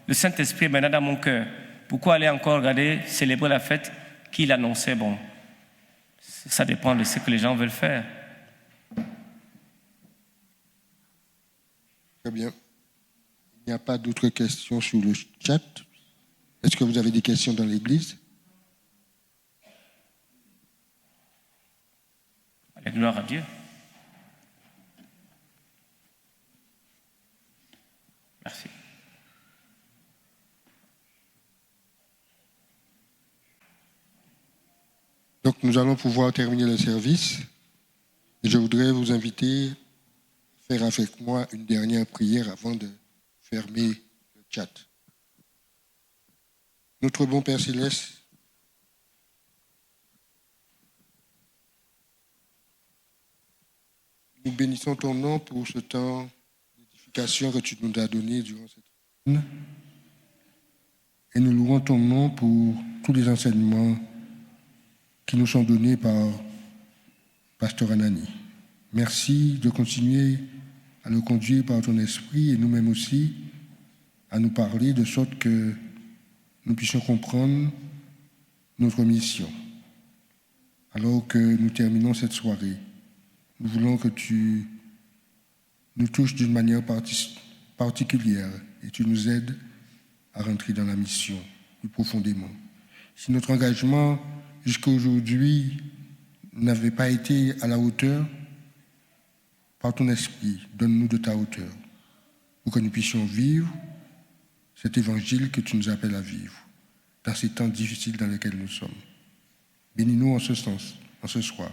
Le Saint-Esprit est maintenant dans mon cœur. Pourquoi aller encore regarder, célébrer la fête qu'il annonçait? Bon, ça dépend de ce que les gens veulent faire. Très bien. Il n'y a pas d'autres questions sur le chat. Est-ce que vous avez des questions dans l'Église? La gloire à Dieu. Merci. Donc nous allons pouvoir terminer le service. Et je voudrais vous inviter à faire avec moi une dernière prière avant de fermer le chat. Notre bon Père Céleste, nous bénissons ton nom pour ce temps d'édification que tu nous as donné durant cette semaine. Et nous louons ton nom pour tous les enseignements qui nous sont donnés par Pasteur Anani. Merci de continuer à le conduire par ton esprit et nous-mêmes aussi à nous parler de sorte que nous puissions comprendre notre mission. Alors que nous terminons cette soirée, nous voulons que tu nous touches d'une manière particulière et tu nous aides à rentrer dans la mission plus profondément. Si notre engagement jusqu'à aujourd'hui n'avait pas été à la hauteur, par ton esprit, donne-nous de ta hauteur, pour que nous puissions vivre cet évangile que tu nous appelles à vivre, dans ces temps difficiles dans lesquels nous sommes. Bénis-nous en ce sens, en ce soir,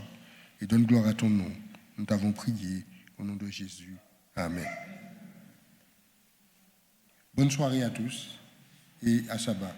et donne gloire à ton nom. Nous t'avons prié au nom de Jésus. Amen. Bonne soirée à tous et à sabbat.